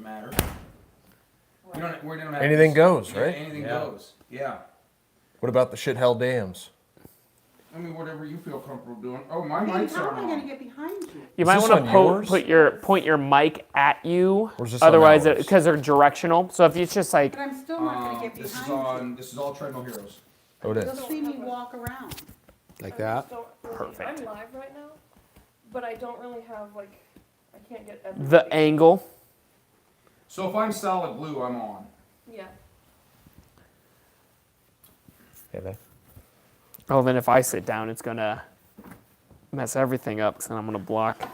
matter. We don't have Anything goes, yeah, right? Anything Yeah. goes. Yeah. What about the shithell dams? I mean, whatever you feel comfortable doing. Oh, my Hey, mic's how on. am I going to get behind you? You Is might this want on to yours? point your mic at you. Or is this on Otherwise, ours? because they're directional. So if it's just like, But I'm still not going to get This is behind on. This is all Treadmill Heroes. Oh, it you. You'll is. see me walk around. Like I that? just don't really- Perfect. I'm live right now, but I don't really have like, I can't get everybody. the angle. So if I'm solid blue, I'm on. Yeah. Oh, then if I sit down, it's gonna mess everything up. Because then I'm gonna block.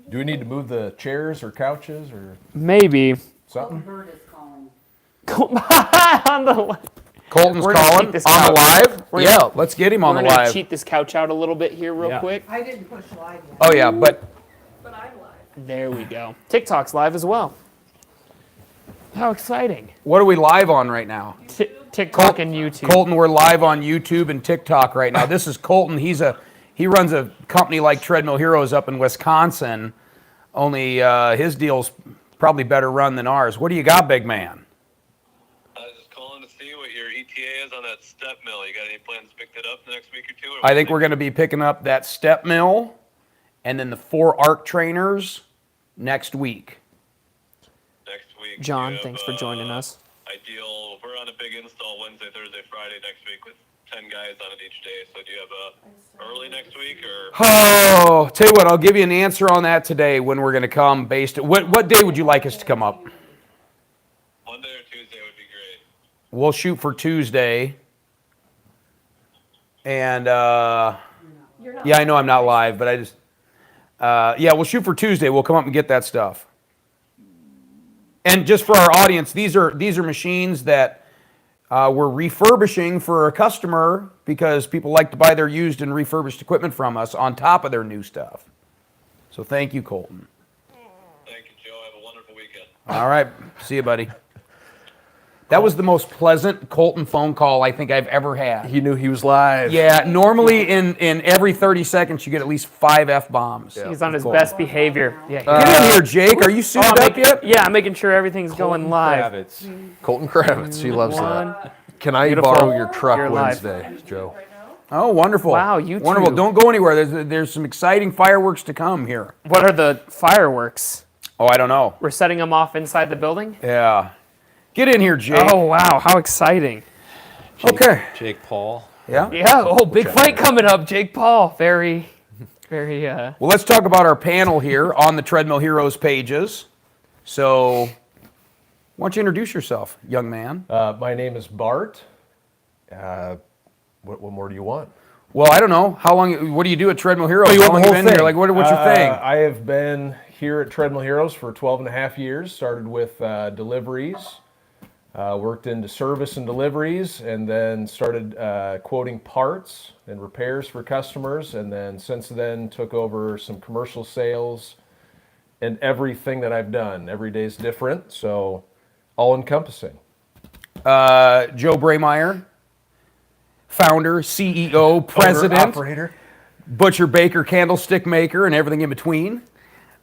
Do we need to move the chairs or couches or Maybe The something? bird is calling. on the. Colton's We're gonna calling cheat this on the couch. live. We're Yeah, gonna- let's get him We're on the gonna live. cheat this couch out a little bit here, real Yeah. quick. I didn't push live yet. Oh yeah, but But I'm live. There we go. TikTok's live as well. How exciting! what are we live on right now? TikTok and YouTube. Colton, we're live on YouTube and TikTok right now. This is Colton. He runs a company like Treadmill Heroes up in Wisconsin. Only his deal's probably better run than ours. What do you got, big man? I was just calling to see what your ETA is on that step mill. You got any plans to pick that up the next week or two? Or I think we're going to be picking up that step mill and then the 4 arc trainers next week. next week. John, Do you thanks have, for joining us. Ideal. We're on a big install Wednesday, Thursday, Friday next week with 10 guys on it each day. So do you have a early next week or? Oh, tell you what, I'll give you an answer on that today when we're going to come. What day would you like us to come up? Monday or Tuesday would be great. We'll shoot for Tuesday. And You're not. yeah, I know I'm not live, but I just yeah, we'll shoot for Tuesday. We'll come up and get that stuff. And just for our audience, these are machines that we're refurbishing for a customer because people like to buy their used and refurbished equipment from us on top of their new stuff. So thank you, Colton. Thank you, Joe. Have a wonderful weekend. All right, see you, buddy. That was the most pleasant Colton phone call I think I've ever had. He knew he was live. Yeah, normally in every 30 seconds you get at least 5 F-bombs. He's on his Cool. best behavior. Yeah. Get in here, Jake. Are you suited I'm up yet? Yeah, I'm making sure everything's going live. Colton Kravitz. He loves One. that. Can I Beautiful. borrow your truck You're live. Wednesday, Joe? Right now. Oh, wonderful. Wow, you Wonderful. two. Don't go anywhere. There's some exciting fireworks to come here. What are the fireworks? Oh, I don't know. We're setting them off inside the building? Yeah. Get in here, Jake. Oh, wow. How exciting. Okay. Jake Paul. Yeah. Yeah. Oh, big fight coming up. Jake Paul. Very. Well, let's talk about our panel here on the Treadmill Heroes pages. So, why don't you introduce yourself, young man? My name is Bart. What more do you want? Well, I don't know. How long? What do you do at Treadmill Heroes? Oh, you How want long the you whole been here? thing? Like, what's your thing? I have been here at Treadmill Heroes for 12 and a half years. Started with deliveries, worked into service and deliveries, and then started quoting parts and repairs for customers. And then since then, took over some commercial sales and everything that I've done. Every day is different, so all encompassing. Joe Braymeyer, founder, CEO, president, Operator. butcher, baker, candlestick maker, and everything in between.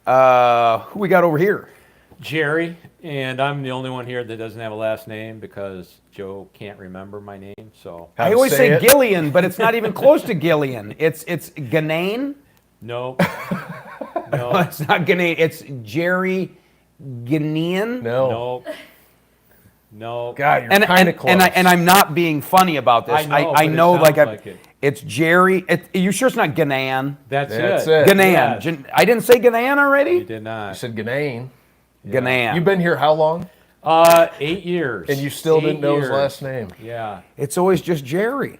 Who we got over here? Jerry, and I'm the only one here that doesn't have a last name because Joe can't remember my name. So How I to always say it. Gillian, but it's not even close to Gillian. It's Ganane. no, No, no, it's not Ganane. It's Jerry Ganean. No. no. God, you're kind of close. And I'm not being funny about this. I know, I but it know sounds like, like it. it's Jerry. You sure it's not Ganan? That's That's it. it. Ganan. Yes. I didn't say Ganan already? You did You not. said Ganane. Ganan. You've been here how long? 8 years. And you still didn't 8 know his years. last name. Yeah, It's always just Jerry.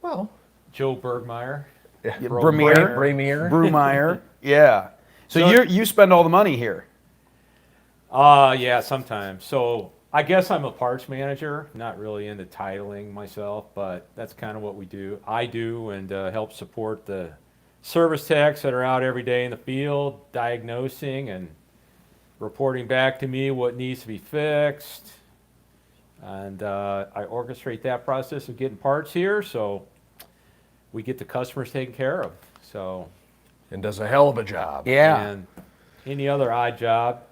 Well, Joe Bergmeyer. Bramier. Bramier. Brewmeyer. Yeah. So, So- you spend all the money here. Yeah, sometimes. So I guess I'm a parts manager. Not really into titling myself, but that's kind of what we do. I do and help support the service techs that are out every day in the field, diagnosing and reporting back to me what needs to be fixed. And I orchestrate that process of getting parts here, so we get the customers taken care of. So And does a hell of a job. Yeah. and any other odd job.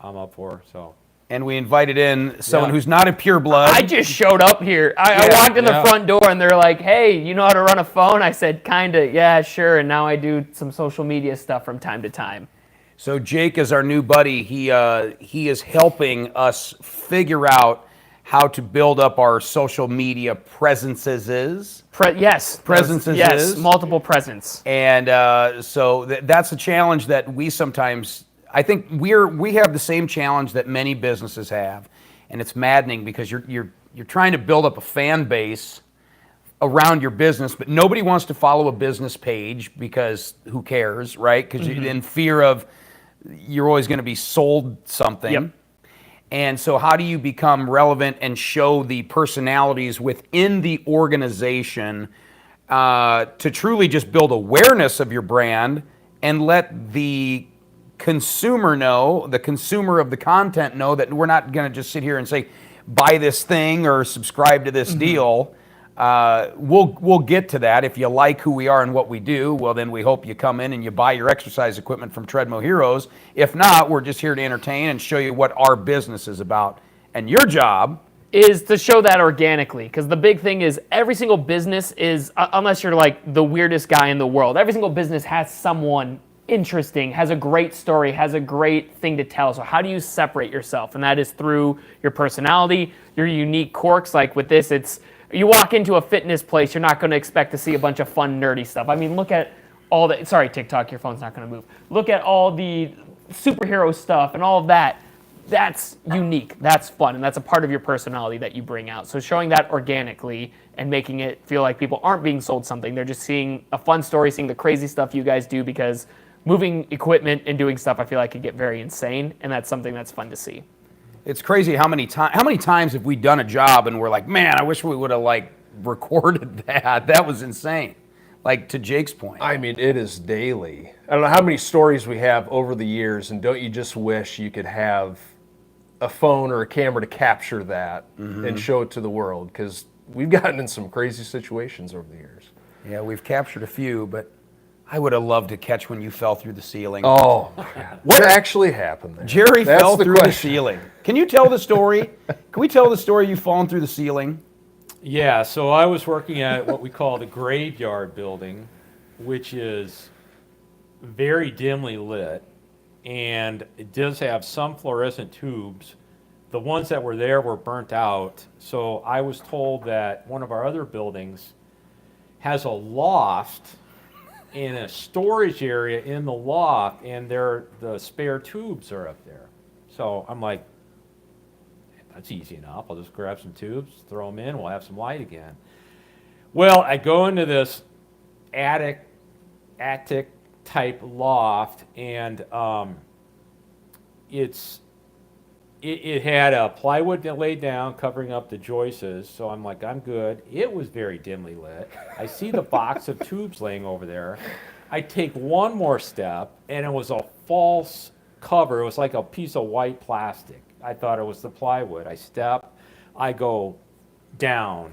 I'm up for. So And we invited in someone Yeah. who's not a pure blood. I just showed up here. I Yeah, walked in yeah. the front door and they're like, "Hey, you know how to run a phone?" I said, "Kinda, yeah, sure." And now I do some social media stuff from time to time. So Jake is our new buddy. He is helping us figure out how to build up our social media presences. Yes, Presences Yes, is? multiple presents. And so that's a challenge that we sometimes, I think we have the same challenge that many businesses have, and it's maddening because you're trying to build up a fan base around your business, but nobody wants to follow a business page because who cares, right? Because you're in fear of you're always going to be sold something. Yep. And so how do you become relevant and show the personalities within the organization to truly just build awareness of your brand and let the consumer know, the consumer of the content know that we're not going to just sit here and say, buy this thing or subscribe to this deal. We'll get to that. If you like who we are and what we do, well, then we hope you come in and you buy your exercise equipment from Treadmill Heroes. If not, we're just here to entertain and show you what our business is about. And your job Is to show that organically, because the big thing is every single business is, unless you're like the weirdest guy in the world, every single business has someone interesting, has a great story, has a great thing to tell. So how do you separate yourself? And that is through your personality, your unique quirks. Like with this, it's you walk into a fitness place, you're not going to expect to see a bunch of fun, nerdy stuff. I mean, look at all the, sorry, TikTok, your phone's not going to move. Look at all the superhero stuff and all of that. That's unique, that's fun, and that's a part of your personality that you bring out. So showing that organically and making it feel like people aren't being sold something, they're just seeing a fun story, seeing the crazy stuff you guys do, because moving equipment and doing stuff I feel like could get very insane, and that's something that's fun to see. it's crazy how many times have we done a job and we're like, man, I wish we would have like recorded that. That was insane. Like to Jake's point. I mean, it is daily. I don't know how many stories we have over the years, and don't you just wish you could have a phone or a camera to capture that and show it to the world? Because we've gotten in some crazy situations over the years. Yeah, we've captured a few, but I would have loved to catch when you fell through the ceiling. Oh, what actually happened there? Jerry That's fell the through the question. ceiling. Can you tell the story? Can we tell the story of you falling through the ceiling? yeah, so I was working at what we call the graveyard building, which is very dimly lit, and it does have some fluorescent tubes. The ones that were there were burnt out, so I was told that one of our other buildings has a loft and a storage area in the loft, and the spare tubes are up there. So I'm like, that's easy enough. I'll just grab some tubes, throw them in, we'll have some light again. Well, I go into this attic type loft, and it had a plywood that laid down covering up the joists, so I'm like, I'm good. It was very dimly lit. I see the box of tubes laying over there. I take one more step, and it was a false cover. It was like a piece of white plastic. I thought it was the plywood. I step, I go down.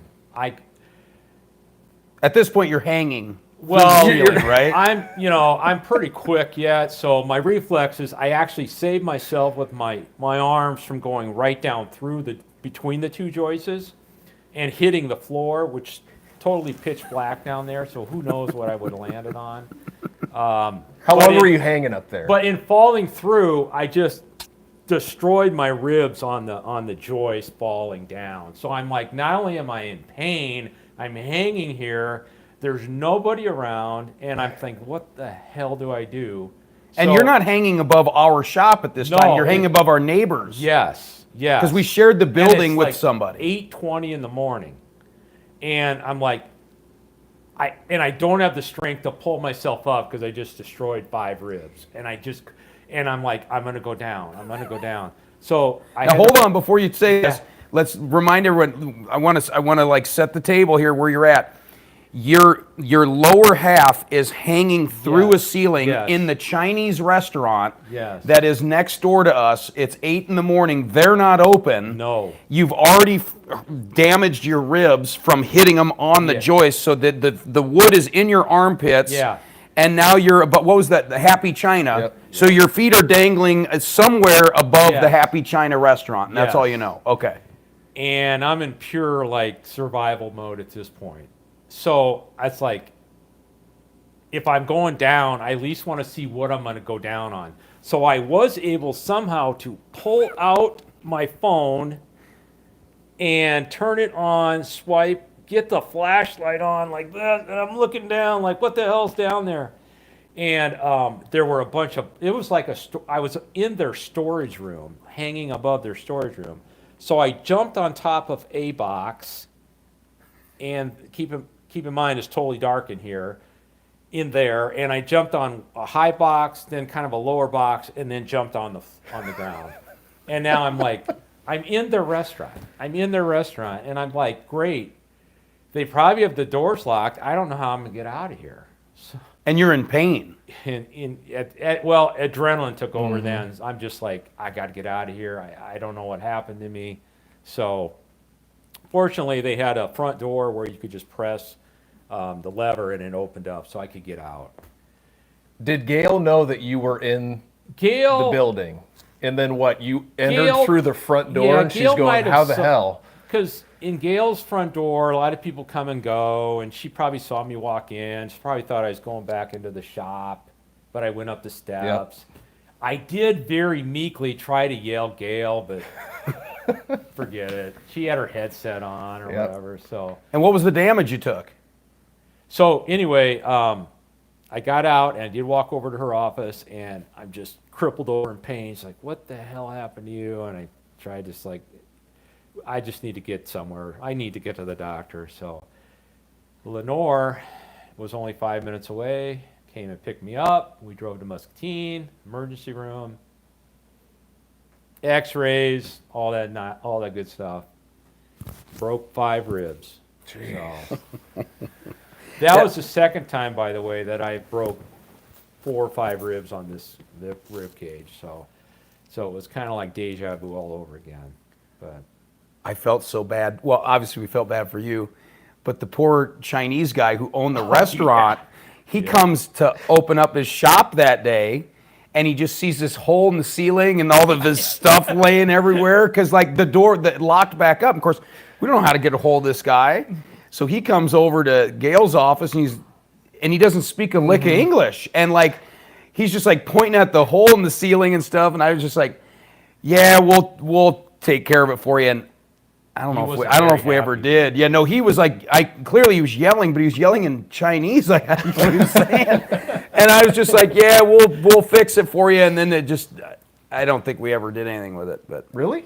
At this point, you're hanging. Well, from the ceiling, right? I'm pretty quick yet, so my reflexes, I actually saved myself with my arms from going right down through between the two joists and hitting the floor, which totally pitch black down there, so who knows what I would have landed on. How long were you hanging up there? But in falling through, I just destroyed my ribs on the joist falling down. So I'm like, not only am I in pain, I'm hanging here. There's nobody around, and I'm thinking, what the hell do I do? And So- you're not hanging above our shop at this No, time. You're hanging above our neighbors. Yes, yes. Because we shared the And building it's with like somebody. 8:20 in the morning, and I'm like, I don't have the strength to pull myself up because I just destroyed 5 ribs, and I'm like, I'm gonna go down. I'm gonna go down. So Now hold on before you say this. Let's remind everyone. I want to like set the table here where you're at. Your lower half is hanging through a Yes, ceiling yes. in the Chinese restaurant Yes. that is next door to us. It's 8 in the morning. They're not open. No. You've already damaged your ribs from hitting them on the Yeah. joist, so that the wood is in your armpits. Yeah. and now you're, but what was that, the Happy China? Yep. So your feet are dangling somewhere above Yeah. the Happy China restaurant, and that's Yeah. all you know. Okay. And I'm in pure like survival mode at this point. So it's like, if I'm going down, I at least want to see what I'm going to go down on. So I was able somehow to pull out my phone and turn it on, swipe, get the flashlight on like that, and I'm looking down like, what the hell's down there? And there were a bunch of, it was like I was in their storage room, hanging above their storage room. So I jumped on top of a box, and keep in mind it's totally dark in here, in there, and I jumped on a high box, then kind of a lower box, and then jumped on the ground. And now I'm like, I'm in their restaurant. And I'm like, great. They probably have the doors locked. I don't know how I'm gonna get out of here. So, And you're in pain. well, adrenaline took over then. I'm just like, I got to get out of here. I don't know what happened to me. So, fortunately, they had a front door where you could just press the lever and it opened up so I could get out. Did Gail know that you were in Gail, the building? And then what? You entered Gail- through the front door, yeah, and she's Gail going, might have "How the saw- hell?" Because in Gail's front door, a lot of people come and go, and she probably saw me walk in. She probably thought I was going back into the shop, but I went up the steps. I did very meekly try to yell Gail, but forget it. She had her headset on or Yep. whatever. And what was the damage you took? So anyway, I got out and I did walk over to her office, and I'm just crippled over in pain. She's like, "What the hell happened to you?" And I tried just like, I just need to get somewhere. I need to get to the doctor. So Lenore was only 5 minutes away, came and picked me up. We drove to Muscatine, emergency room, x-rays, all that good stuff. Broke 5 ribs. So, that was the second time, by the way, that I broke 4 or 5 ribs on this rib cage. So it was kind of like deja vu all over again. But I felt so bad. Well, obviously we felt bad for you, but the poor Chinese guy who owned the restaurant, he comes to open up his shop that day, and he just sees this hole in the ceiling and all of his stuff laying everywhere, because like the door that locked back up. Of course, we don't know how to get a hold of this guy. So he comes over to Gail's office, and he doesn't speak a lick of English. And like, he's just like pointing at the hole in the ceiling and stuff. And I was just like, yeah, we'll take care of it for you. And I don't know if we ever did. Yeah, no, he was like, clearly he was yelling, but he was yelling in Chinese. Like, I don't know what he was saying. And I was just like, yeah, we'll fix it for you. And then I don't think we ever did anything with it. But Really?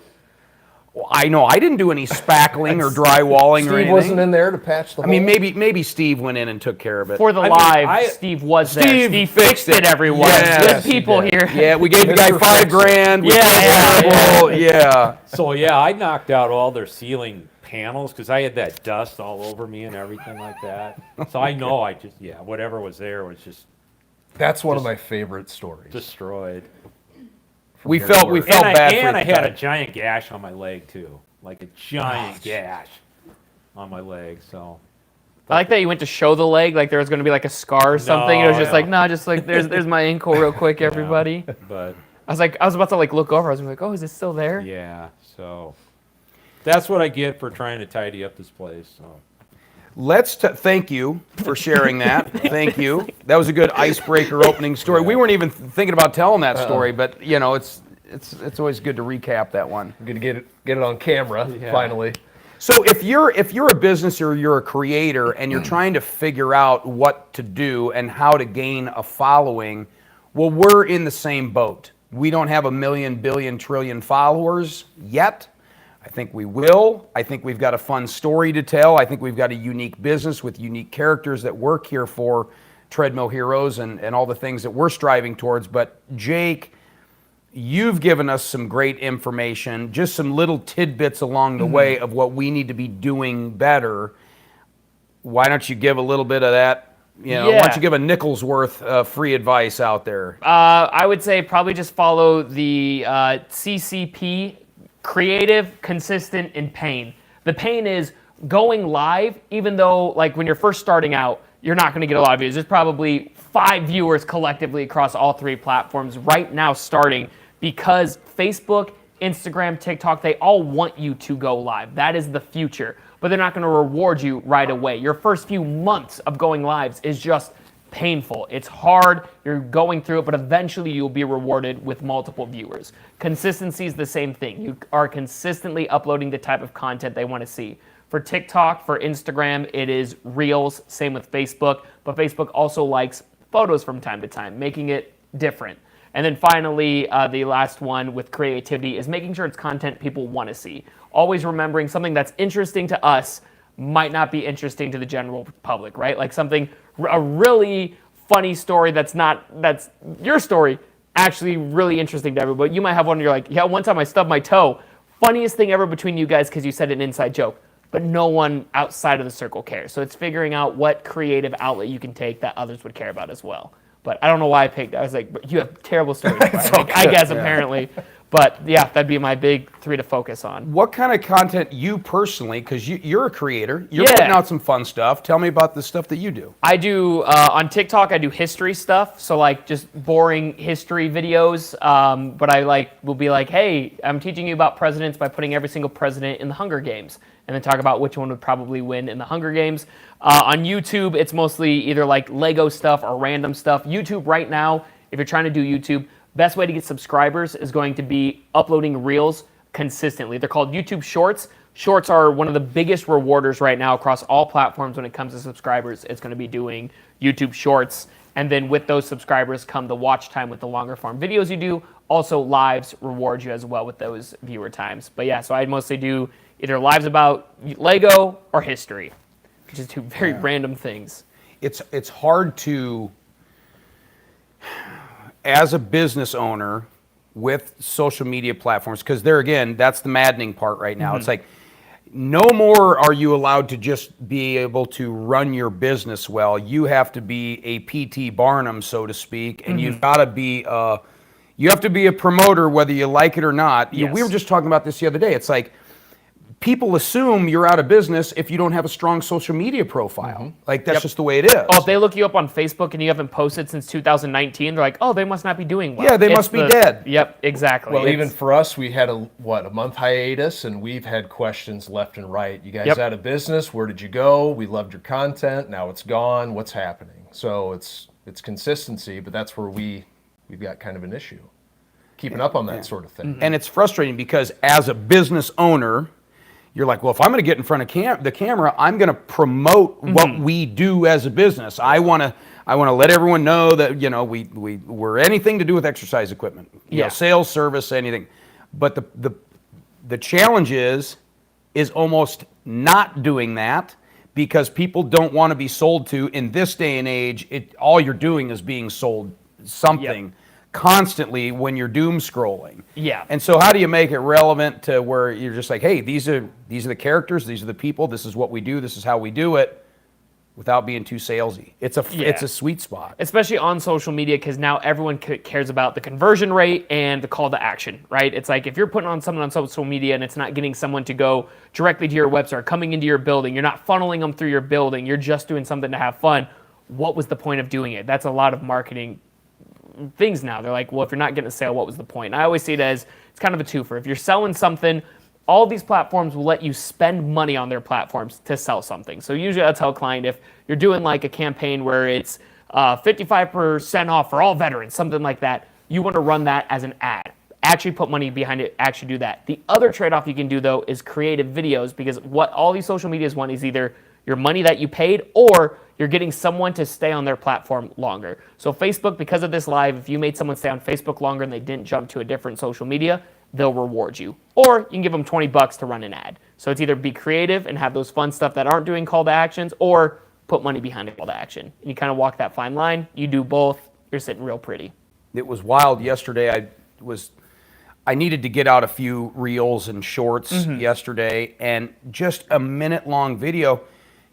well, I know I didn't do any spackling or drywalling or Steve anything. wasn't in there to patch the I hole? mean, maybe Steve went in and took care of it. For the I mean, live, Steve was there. Steve Steve fixed fixed it, it. everyone. Yes, Good people he here. Yeah, we gave the guy Mr. $5 grand. We Yeah, felt yeah, terrible. Yeah. so yeah, I knocked out all their ceiling panels because I had that dust all over me and everything like that. So I know whatever was there was just That's one of my favorite stories. destroyed. We felt And bad for you. I had a giant gash on my leg too, like a giant gash on my leg. So I like that you went to show the leg, like there was going to be like a scar or something. It was just like, no, just like there's my ankle real quick, everybody. but I was about to like look over. I was like, oh, is it still there? yeah, so that's what I get for trying to tidy up this place. So Thank you for sharing that. Thank you. That was a good icebreaker opening story. We weren't even thinking about telling that story, but you know, it's always good to recap that one. Good to get it on camera finally. So if you're a business or you're a creator and you're trying to figure out what to do and how to gain a following, well, we're in the same boat. We don't have 1 million, billion, trillion followers yet. I think we will. I think we've got a fun story to tell. I think we've got a unique business with unique characters that work here for Treadmill Heroes and all the things that we're striving towards. But Jake, you've given us some great information, just some little tidbits along the way of what we need to be doing better. Why don't you give a little bit of that? You know, why don't you give a nickel's worth of free advice out there? I would say probably just follow the CCP, creative, consistent, and pain. The pain is going live, even though like when you're first starting out, you're not going to get a lot of views. There's probably 5 viewers collectively across all 3 platforms right now starting, because Facebook, Instagram, TikTok, they all want you to go live. That is the future, but they're not going to reward you right away. Your first few months of going lives is just painful. It's hard, you're going through it, but eventually you'll be rewarded with multiple viewers. Consistency is the same thing. You are consistently uploading the type of content they want to see. For TikTok, for Instagram, it is Reels, same with Facebook, but Facebook also likes photos from time to time, making it different. And then finally, the last one with creativity is making sure it's content people want to see. Always remembering something that's interesting to us might not be interesting to the general public, right? Like a really funny story that's your story, actually really interesting to everybody. You might have one where you're like, yeah, one time I stubbed my toe. Funniest thing ever between you guys because you said an inside joke. But no one outside of the circle cares. So it's figuring out what creative outlet you can take that others would care about as well. But I don't know why I picked. I was like, but you have terrible stories. I guess apparently. But yeah, that'd be my big 3 to focus on. What kind of content you personally, because you're a creator, you're Yeah. putting out some fun stuff. Tell me about the stuff that you do. I do, on TikTok, I do history stuff. So like just boring history videos. But I will be like, hey, I'm teaching you about presidents by putting every single president in the Hunger Games. And then talk about which one would probably win in the Hunger Games. On YouTube, it's mostly either like Lego stuff or random stuff. YouTube right now, if you're trying to do YouTube, best way to get subscribers is going to be uploading Reels consistently. They're called YouTube Shorts. Shorts are one of the biggest rewarders right now across all platforms when it comes to subscribers. It's going to be doing YouTube Shorts. And then with those subscribers come the watch time with the longer form videos you do. Also, lives reward you as well with those viewer times. But yeah, so I mostly do either lives about Lego or history, which is 2 very random things. It's hard to, as a business owner with social media platforms, because there again, that's the maddening part right now. It's like, no more are you allowed to just be able to run your business well. You have to be a P.T. Barnum, so to speak, and you've got to be you have to be a promoter whether you like it or not. We Yes. were just talking about this the other day. It's like, people assume you're out of business if you don't have a strong social media profile. Like, that's just the way it is. Oh, if they look you up on Facebook and you haven't posted since 2019, they're like, oh, they must not be doing well. Yeah, they It's must be dead. Yep, exactly. Well, It's- even for us, we had a month hiatus, and we've had questions left and right. You guys Yep. out of business? Where did you go? We loved your content. Now it's gone. What's happening? So it's consistency, but that's where we've got kind of an issue, keeping up on that sort of thing. And it's frustrating because as a business owner, you're like, well, if I'm going to get in front of the camera, I'm going to promote what we do as a business. I want to let everyone know that, you know, we're anything to do with exercise equipment, you know, sales, service, anything. But the challenge is almost not doing that, because people don't want to be sold to. In this day and age, all you're doing is being sold something constantly when you're doom scrolling. Yeah. And so how do you make it relevant to where you're just like, hey, these are the characters, these are the people, this is what we do, this is how we do it, without being too salesy. It's a sweet spot. Especially on social media, because now everyone cares about the conversion rate and the call to action, right? It's like if you're putting on someone on social media and it's not getting someone to go directly to your website or coming into your building, you're not funneling them through your building, you're just doing something to have fun. What was the point of doing it? That's a lot of marketing things now. They're like, well, if you're not getting a sale, what was the point? And I always see it as it's kind of a twofer. If you're selling something, all these platforms will let you spend money on their platforms to sell something. So usually I'll tell a client, if you're doing like a campaign where it's 55% off for all veterans, something like that, you want to run that as an ad. Actually put money behind it, actually do that. The other trade-off you can do, though, is creative videos, because what all these social medias want is either your money that you paid or you're getting someone to stay on their platform longer. So Facebook, because of this live, if you made someone stay on Facebook longer and they didn't jump to a different social media, they'll reward you. Or you can give them $20 to run an ad. So it's either be creative and have those fun stuff that aren't doing call to actions, or put money behind a call to action. And you kind of walk that fine line. You do both, you're sitting real pretty. It was wild yesterday. I needed to get out a few reels and shorts yesterday, and just a minute-long video.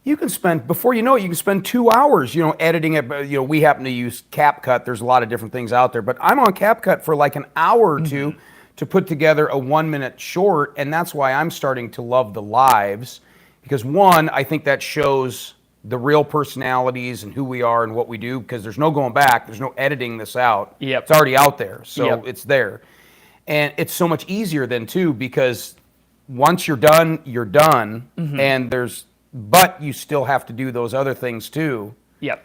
You can spend, before you know it, you can spend 2 hours, editing it. You know, we happen to use CapCut. There's a lot of different things out there, but I'm on CapCut for like an hour or two to put together a 1-minute short, and that's why I'm starting to love the lives, because one, I think that shows the real personalities and who we are and what we do, because there's no going back. There's no editing this out. Yep. It's already out there, so Yep. it's there. And it's so much easier then too, because once you're done, you're done. And but you still have to do those other things too. Yep.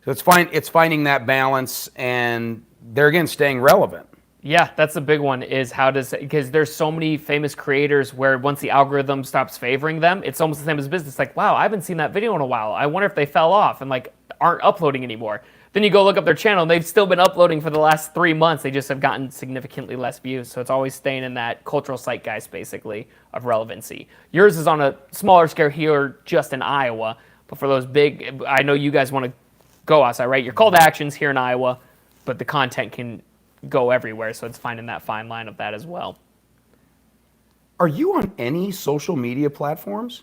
So it's finding that balance, and there again, staying relevant. Yeah, that's the big one, is because there's so many famous creators where once the algorithm stops favoring them, it's almost the same as business. Like, wow, I haven't seen that video in a while. I wonder if they fell off and like aren't uploading anymore. Then you go look up their channel and they've still been uploading for the last 3 months. They just have gotten significantly less views. So it's always staying in that cultural zeitgeist, basically, of relevancy. Yours is on a smaller scale here, just in Iowa. But for those big, I know you guys want to go outside, right? Your call to action's here in Iowa, but the content can go everywhere, so it's finding that fine line of that as well. Are you on any social media platforms?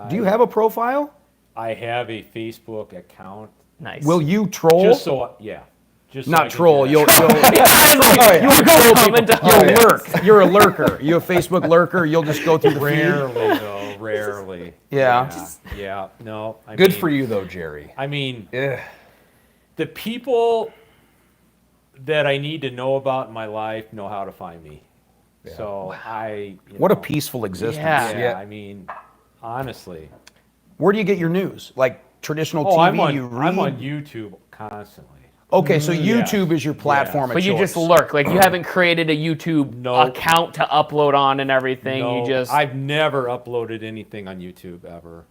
Do you have a profile? I have a Facebook account. Nice. Will you troll? Just so, yeah. Just so I Not can troll. get- You'll comment on you'll lurk. You're a lurker. You're a Facebook lurker. You'll just go through the feed. Rarely though, rarely. Yeah. Yeah. No. I Good mean, for you though, Jerry. I mean, Eh. the people that I need to know about in my life know how to find me. So What a peaceful existence. Yeah. Yeah. I mean, honestly. Where do you get your news? Like traditional Oh, TV? you read? I'm on YouTube constantly. Okay, so YouTube is your platform of But you choice. just lurk. Like, you haven't created a YouTube Nope. account to upload on and everything. No, You just... I've never uploaded anything on YouTube ever.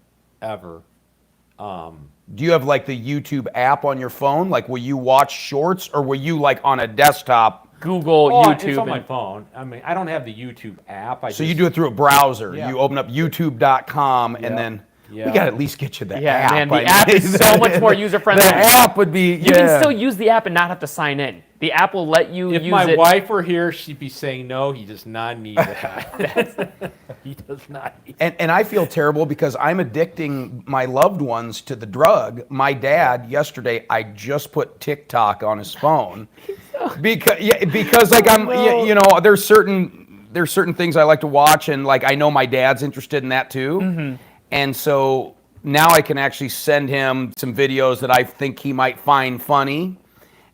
Do you have like the YouTube app on your phone? Like, will you watch shorts, or will you like on a desktop? Google, Oh, YouTube. it's on my and- phone. I mean, I don't have the YouTube app. So you do it through a browser. Yeah. You open up YouTube.com, Yeah. and then Yeah. we got to at least get you the Yeah, app. man, the I app mean, is so much more user-friendly. The app would be. You can still use the app and not have to sign in. The app will let you If use my it. wife were here, she'd be saying no. He does not need that. He does not need. And I feel terrible because I'm addicting my loved ones to the drug. My dad, yesterday, I just put TikTok on his phone because like you know, there's certain things I like to watch, and like I know my dad's interested in that too. And so now I can actually send him some videos that I think he might find funny.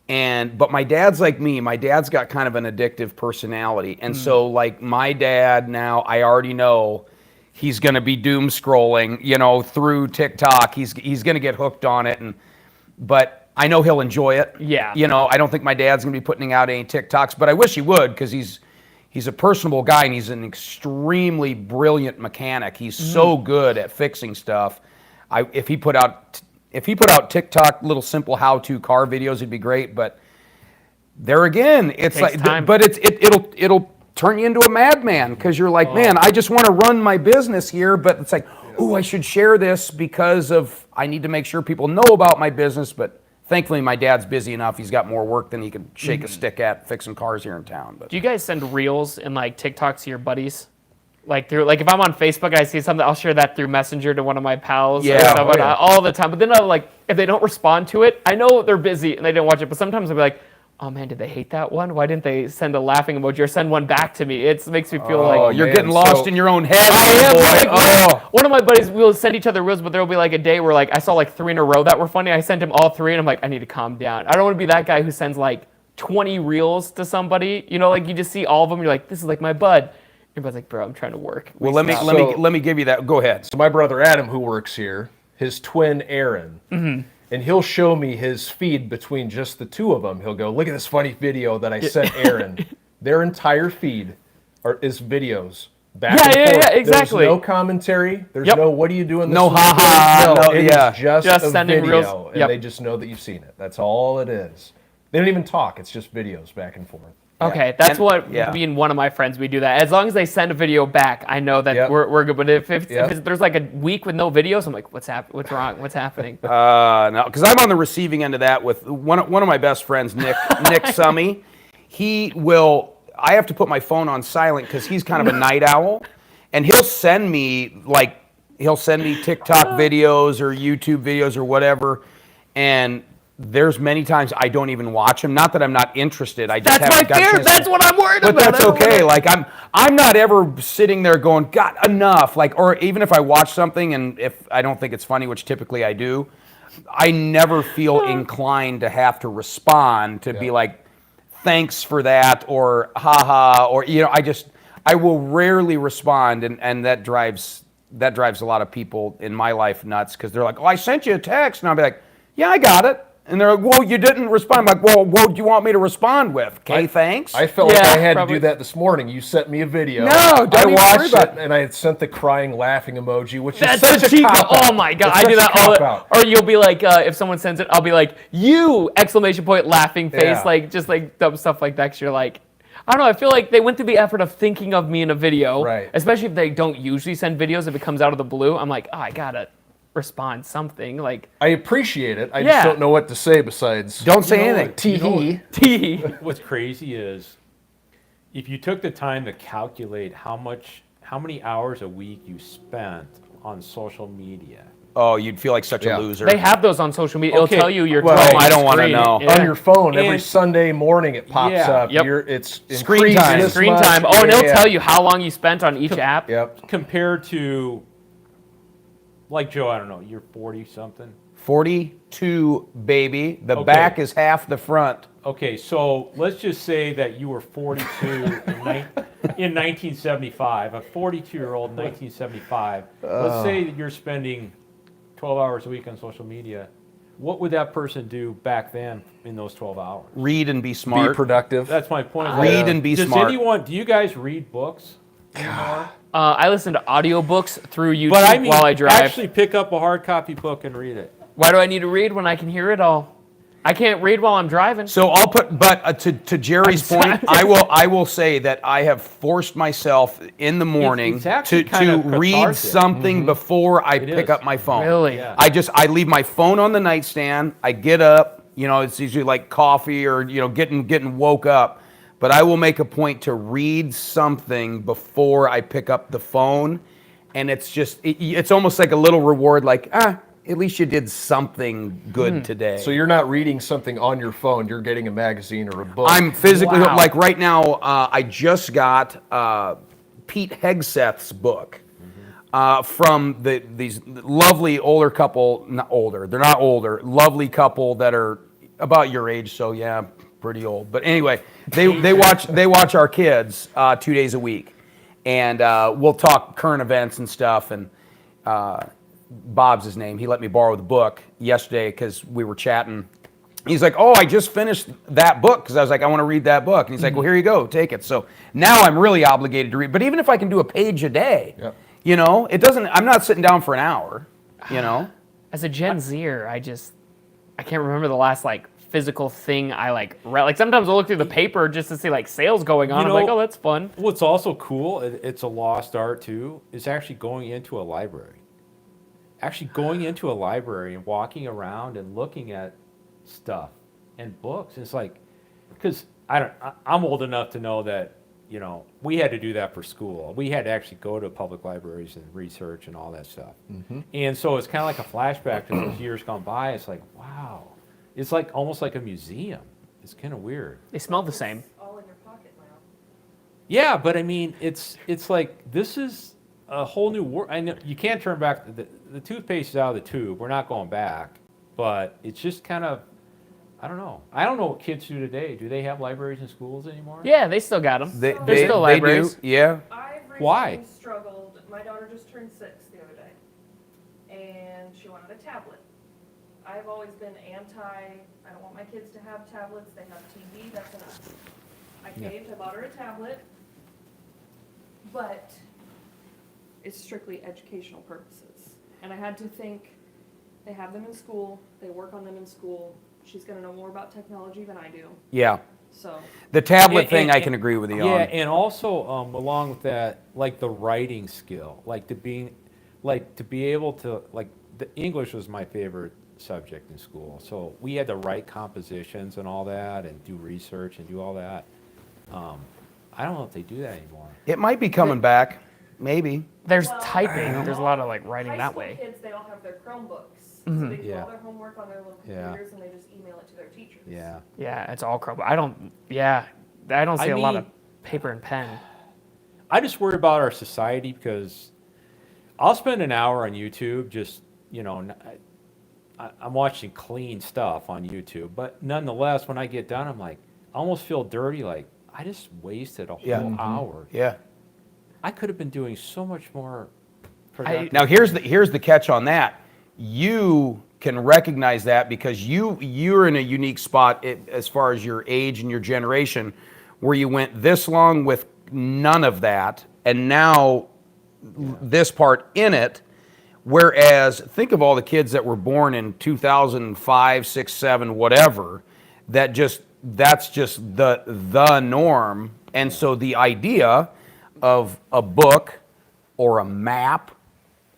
But my dad's like me. My dad's got kind of an addictive personality. And so like my dad now, I already know he's going to be doom scrolling, you know, through TikTok. He's going to get hooked on it. But I know he'll enjoy it. Yeah. You know, I don't think my dad's going to be putting out any TikToks, but I wish he would, because he's a personable guy, and he's an extremely brilliant mechanic. He's so good at fixing stuff. If he put out TikTok little simple how-to car videos, it'd be great. But there again, it's Takes like, time. but it'll turn you into a madman, because you're like, man, I just want to run my business here, but it's like, oh, I should share this because I need to make sure people know about my business. But thankfully, my dad's busy enough. He's got more work than he can shake a stick at fixing cars here in town. But Do you guys send reels and like TikToks to your buddies? Like if I'm on Facebook and I see something, I'll share that through Messenger to one of my pals. or Yeah, someone, oh, yeah. all the time. But then if they don't respond to it, I know they're busy and they didn't watch it. But sometimes I'll be like, oh man, did they hate that one? Why didn't they send a laughing emoji or send one back to me? It makes me feel like you're man, getting lost so- in your own head. I am. boy. Like, one of my buddies, we'll send each other reels, but there will be like a day where like I saw like 3 in a row that were funny. I sent him all 3, and I'm like, I need to calm down. I don't want to be that guy who sends like 20 reels to somebody. You know, like you just see all of them. You're like, this is like my bud. Everybody's like, bro, I'm trying to work. Well, let me give you that. Go ahead. So my brother Adam, who works here, his twin Aaron, and he'll show me his feed between just the two of them. He'll go, look at this funny video that I sent Aaron. Their entire feed is videos. Back and Yeah, forth. exactly. There's no commentary. There's Yep. no, what are you doing? This No weekend?" ha-ha, No, no, it is yeah. just Just a sending video, reels. and Yep. they just know that you've seen it. That's all it is. They don't even talk. It's just videos back and forth. Okay, that's And- what yeah. me and one of my friends, we do that. As long as they send a video back, I know that Yep. we're good. But if Yep. there's like a week with no videos, I'm like, what's wrong? What's happening? No, because I'm on the receiving end of that with one of my best friends, Nick Summy. I have to put my phone on silent because he's kind of a night owl, and he'll send me TikTok videos or YouTube videos or whatever, and there's many times I don't even watch them. Not that I'm not interested. I just That's my haven't got a fear. chance to- That's what I'm worried But about. that's I don't okay. wanna- Like I'm not ever sitting there going, God, enough. Like, or even if I watch something and if I don't think it's funny, which typically I do, I never feel inclined to have to respond to be like, thanks for that, or haha, or I will rarely respond, and that drives a lot of people in my life nuts, because they're like, oh, I sent you a text, and I'll be like, yeah, I got it. And they're like, well, you didn't respond. I'm like, well, what do you want me to respond with? Okay, thanks. I felt like Yeah, I had probably. to do that this morning. You sent me a video. No, don't I even watched worry about it, and I had sent the crying, laughing emoji, which That's is such the a cheap. cop-out. Oh my god, It's I do such a that all. cop-out. Or you'll be like, if someone sends it, I'll be like, "You!" exclamation point, laughing face, Yeah. like just like dumb stuff like that. 'Cause you're like, I don't know. I feel like they went through the effort of thinking of me in a video, Right. Especially if they don't usually send videos. If it comes out of the blue, I'm like, oh, I gotta respond something like I appreciate it. I Yeah. just don't know what to say besides. Don't say You know anything. what- you know Tee-hee. T. What's crazy is if you took the time to calculate how many hours a week you spent on social media. Oh, you'd feel like such Yeah. a loser. They have those on social media. Okay, It'll tell you your well, time on I don't wanna screen. know. Yeah. On your phone every And- Sunday morning, it pops Yeah. up. Yep. It's Screen increased time. this Screen much. time. Oh, and it'll Yeah. tell you how long you spent on each app. Yep. Compared to, like Joe, I don't know, you're 40 something. 42, baby. The Okay. back is half the front. Okay, so let's just say that you were 42 in 1975, a 42-year-old in 1975. Let's say that you're spending 12 hours a week on social media. What would that person do back then in those 12 hours? Read and be Be smart. productive. That's my point. Read and be Does smart. do you guys read books anymore? I listen to audiobooks through YouTube But I mean, while I drive. actually pick up a hard copy book and read it. Why do I need to read when I can hear it all? I can't read while I'm driving. So I'll put, but to Jerry's point, I will say that I have forced myself in the morning it's actually to kind of read cathartic. something before I pick is. up my phone. Really? Yeah. I leave my phone on the nightstand. I get up, it's usually like coffee or getting woke up, but I will make a point to read something before I pick up the phone, and it's just it's almost like a little reward, like at least you did something good today. So you're not reading something on your phone. You're getting a magazine or a book. I'm physically Wow. like right now. I just got Pete Hegseth's book from these lovely older couple. Not older. They're not older. Lovely couple that are about your age. So yeah, pretty old. But anyway, they watch our kids 2 days a week, and we'll talk current events and stuff. And Bob's his name. He let me borrow the book yesterday because we were chatting. He's like, oh, I just finished that book, because I was like, I want to read that book. And he's like, well, here you go, take it. So now I'm really obligated to read. But even if I can do a page a day, Yep. it doesn't, I'm not sitting down for an hour, As a Gen Zer, I can't remember the last physical thing I read. Like sometimes I'll look through the paper just to see sales going on. I'm like, oh, that's fun. What's also cool, it's a lost art too, is actually going into a library. Actually going into a library and walking around and looking at stuff and books. It's like, because I'm old enough to know that, we had to do that for school. We had to actually go to public libraries and research and all that stuff. And so it's kind of like a flashback to those years gone by. It's like, wow. It's like almost like a museum. It's kind of weird. They smell the same. All in your pocket now. Yeah, but I mean, it's like this is a whole new world. I know you can't turn back. The toothpaste is out of the tube. We're not going back. But it's just kind of, I don't know. I don't know what kids do today. Do they have libraries in schools anymore? Yeah, they still got them. They, There's still libraries. do, yeah. I've recently Why? struggled. My daughter just turned 6 the other day, and she wanted a tablet. I've always been I don't want my kids to have tablets. They have TV, that's enough. I caved, I bought her a tablet, but it's strictly educational purposes. And I had to think, they have them in school, they work on them in school. She's gonna know more about technology than I do, Yeah. so. The tablet And- thing and- I can agree with you Yeah, on. and also along with that, like the writing skill, to be able to the English was my favorite subject in school. So we had to write compositions and all that, and do research and do all that. I don't know if they do that anymore. It might be coming back, maybe. There's Well, typing. There's a lot of writing High that school way. kids, they all have their Chromebooks. So they do Yeah. all their homework on their little Yeah. computers and they just email it to their teachers. Yeah. Yeah, it's all Chromebook. I don't see I a lot of mean- paper and pen. I just worry about our society because I'll spend an hour on YouTube just, I'm watching clean stuff on YouTube, but nonetheless, when I get done, I'm like, I almost feel dirty, like I just wasted a whole Yeah. hour. Yeah. I could have been doing so much more. I- productive. Now here's the catch on that. You can recognize that because you're in a unique spot as far as your age and your generation, where you went this long with none of that, and now this part in it. Whereas think of all the kids that were born in 2005, 6, 7, whatever, that's just the norm. And so the idea of a book or a map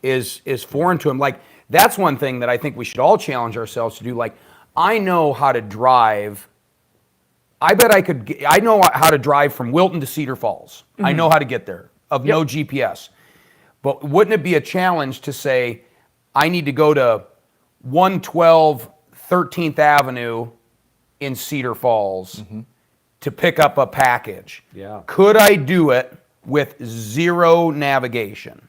is foreign to them. Like, that's one thing that I think we should all challenge ourselves to do. Like, I know how to drive. I bet I know how to drive from Wilton to Cedar Falls. I know how to get there no GPS. But wouldn't it be a challenge to say, I need to go to 112 13th Avenue in Cedar Falls to pick up a package? Yeah. Could I do it with zero navigation?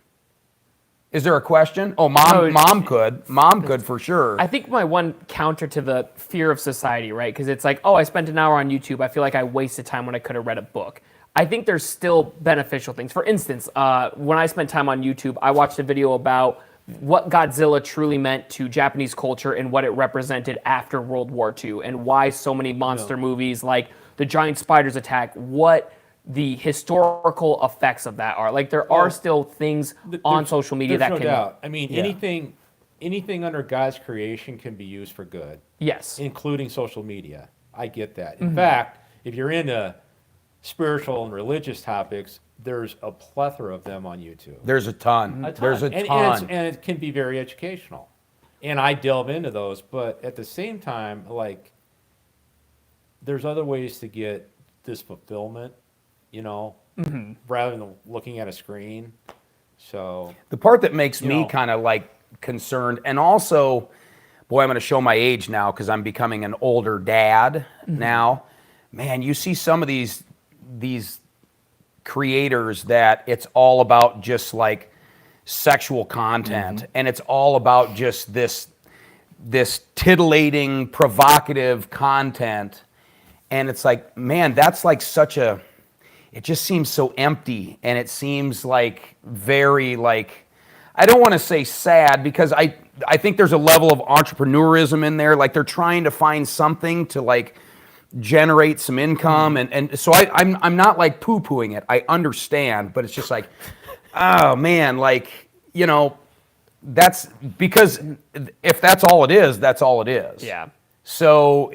Is there a question? Oh, mom could. Mom could for sure. I think my one counter to the fear of society, right? Because it's like, oh, I spent an hour on YouTube. I feel like I wasted time when I could have read a book. I think there's still beneficial things. For instance, when I spent time on YouTube, I watched a video about what Godzilla truly meant to Japanese culture and what it represented after World War II, and why so many monster movies like the giant spiders attack, what the historical effects of that are. Like, there are still things on There's- social media there's that no can... doubt. I mean, Yeah. anything under God's creation can be used for good, Yes. including social media. I get that. Mm-hmm. In fact, if you're into spiritual and religious topics, there's a plethora of them on YouTube. There's a ton. A ton. There's a And ton. and it can be very educational. And I delve into those, but at the same time, like, there's other ways to get this fulfillment, rather than looking at a screen. So, The part that makes me know. kind of like concerned, and also, boy, I'm going to show my age now because I'm becoming an older dad now. Man, you see some of these creators that it's all about just like sexual content, and it's all about just this titillating, provocative content, and it's like, man, that's like it just seems so empty, and it seems like very like, I don't want to say sad, because I think there's a level of entrepreneurism in there. Like, they're trying to find something to like generate some income, and so I'm not like poo-pooing it. I understand, but it's just like, oh man, like, that's because if that's all it is, that's all it is. Yeah. So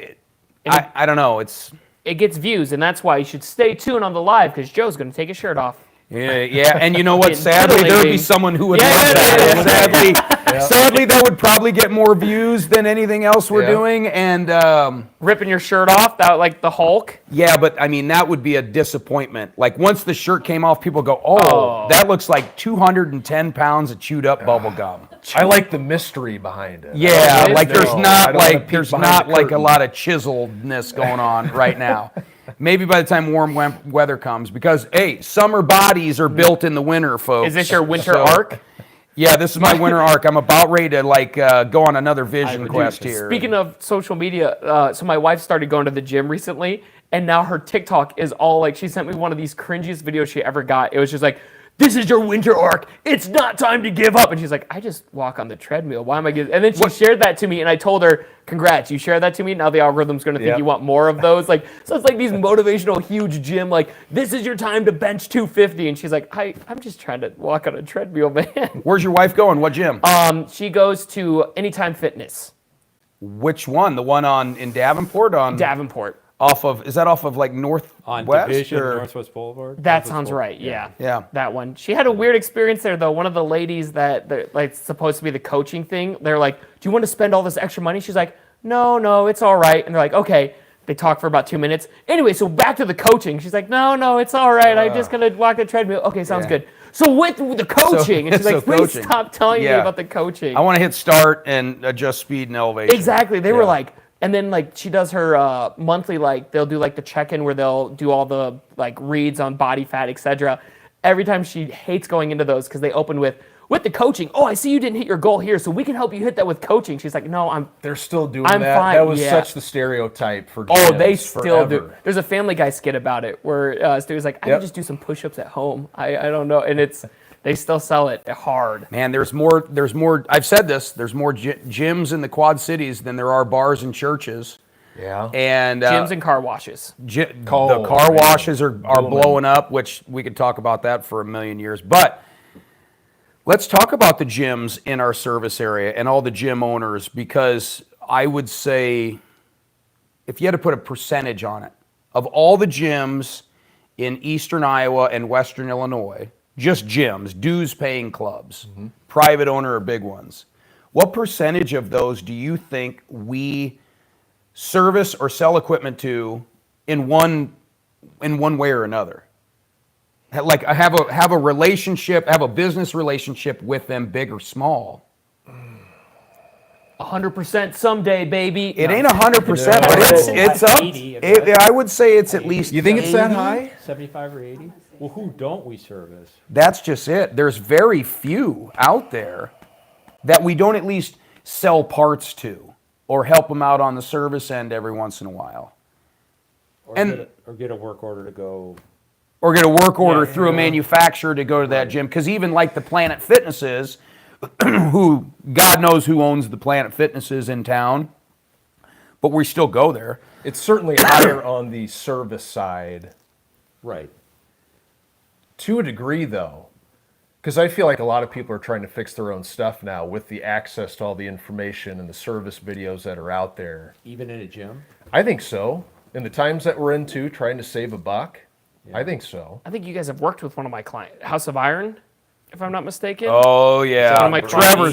I don't know. It gets views, and that's why you should stay tuned on the live, because Joe's going to take his shirt off. Yeah, and you know what? Getting Sadly, there would be titillating. someone who would Yeah, love yeah, that. yeah, Sadly, that would probably get more views than anything else we're Yeah. doing. And Ripping your shirt off, that like the Hulk. yeah, but I mean, that would be a disappointment. Like, once the shirt came off, people go, "Oh, that looks like 210 pounds of chewed up bubble gum." I like the mystery behind it. Yeah, is like there? there's No, I not don't wanna like peek there's behind not the like a curtain. lot of chiseledness going on right now. Maybe by the time warm weather comes, because hey, summer bodies are built in the winter, folks. Is this your winter So- arc? Yeah, this is my winter arc. I'm about ready to like go on another vision quest here. Speaking of social media, so my wife started going to the gym recently, and now her TikTok is all like, she sent me one of these cringiest videos she ever got. It was just like, "This is your winter arc. It's not time to give up." And she's like, "I just walk on the treadmill. Why am I giving?" And then she shared that to me, and I told her, "Congrats, you shared that to me. Now the algorithm's going to think Yep. you want more of those." Like, so it's like these motivational huge gym, like, "This is your time to bench 250." And she's like, I'm just trying to walk on a treadmill, man. Where's your wife going? What gym? She goes to Anytime Fitness, Which one? The one in Davenport? Davenport. Is that off of like Northwest? on Division, or? Northwest Boulevard. That Northwest sounds Boulevard. right. Yeah. Yeah. That one. She had a weird experience there, though. One of the ladies that like supposed to be the coaching thing, they're like, "Do you want to spend all this extra money?" She's like, No, it's all right. And they're like, "Okay." They talk for about 2 minutes. Anyway, so back to the coaching. She's like, No, it's all right. I'm just gonna walk the treadmill. Okay, sounds Yeah. good. So with the coaching, and she's so like, please coaching. stop telling me Yeah. about the coaching. I want to hit start and adjust speed and elevation. Exactly. They were like, and then like she does her monthly, like they'll do like the check-in where they'll do all the like reads on body fat, etc. Every time she hates going into those because they open with the coaching. Oh, I see you didn't hit your goal here, so we can help you hit that with coaching. She's like, no, They're still doing I'm that. fine, That was yeah. such the stereotype for Oh, gyms they still do. forever. There's a Family Guy skit about it where Stewie's like, I Yep. can just do some push-ups at home. I don't know, and they still sell it hard. Man, there's more. I've said this. There's more gyms in the Quad Cities than there are bars and churches. Yeah. And Gyms and car washes. the Oh, car man. washes are Booming. blowing up, which we could talk about that for a million years. But let's talk about the gyms in our service area and all the gym owners, because I would say, if you had to put a percentage on it, of all the gyms in eastern Iowa and western Illinois, just gyms, dues-paying clubs, private owner or big ones, what percentage of those do you think we service or sell equipment to in one way or another? Like I have a relationship, have a business relationship with them, big or small. 100% someday, baby. It ain't 100%, but it's up. 80, I would say it's at least. You think it's that 80? high? 75 or 80? Well, who don't we service? That's just it. There's very few out there that we don't at least sell parts to or help them out on the service end every once in a while. Or, And- get a work order to go. Or get a work order Yeah, through a yeah. manufacturer to go to that gym. Because even like the Planet Fitnesses, who God knows who owns the Planet Fitnesses in town, but we still go there. It's certainly higher on the service side Right. to a degree, though. Because I feel like a lot of people are trying to fix their own stuff now with the access to all the information and the service videos that are out there. Even in a gym? I think so. In the times that we're into, trying to save a buck, I think so. I think you guys have worked with one of my clients, House of Iron, if I'm not mistaken. Oh yeah, one of my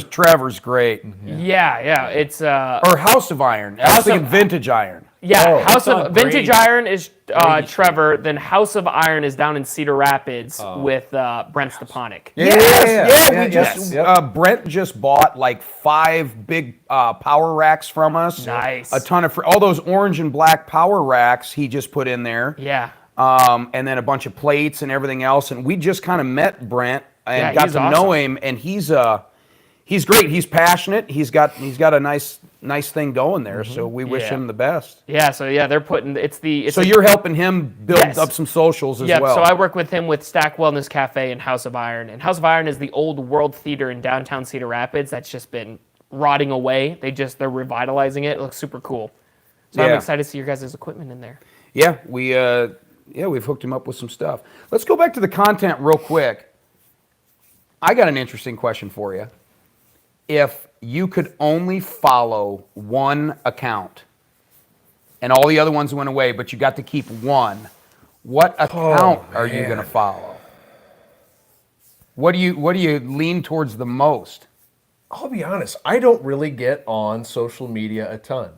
Trevor's great. Yeah. It's Or House of Iron. I was House thinking of- Vintage Iron. yeah. House It's on of Vintage Brady- Iron is Brady Street. Trevor. Then House of Iron is down in Cedar Rapids with Brent Stepanek. We just Yep. Brent just bought like 5 big power racks from us. Nice. A ton of all those orange and black power racks he just put in there. Yeah. And then a bunch of plates and everything else. And we just kind of met Brent and Yeah, got he's to awesome. know him. And he's great. He's passionate. He's got a nice thing going there. So we wish Yeah. him the best. Yeah. So yeah, they're putting it's So you're helping him build Yes. up some socials as yeah, well. so I work with him with Stack Wellness Cafe and House of Iron. And House of Iron is the old World Theater in downtown Cedar Rapids that's just been rotting away. They're revitalizing it. It looks super cool. So I'm Yeah. excited to see your guys' equipment in there. Yeah, we've hooked him up with some stuff. Let's go back to the content real quick. I got an interesting question for you. If you could only follow one account and all the other ones went away, but you got to keep one, what account are you going to follow? What do you lean towards the most? I'll be honest, I don't really get on social media a ton.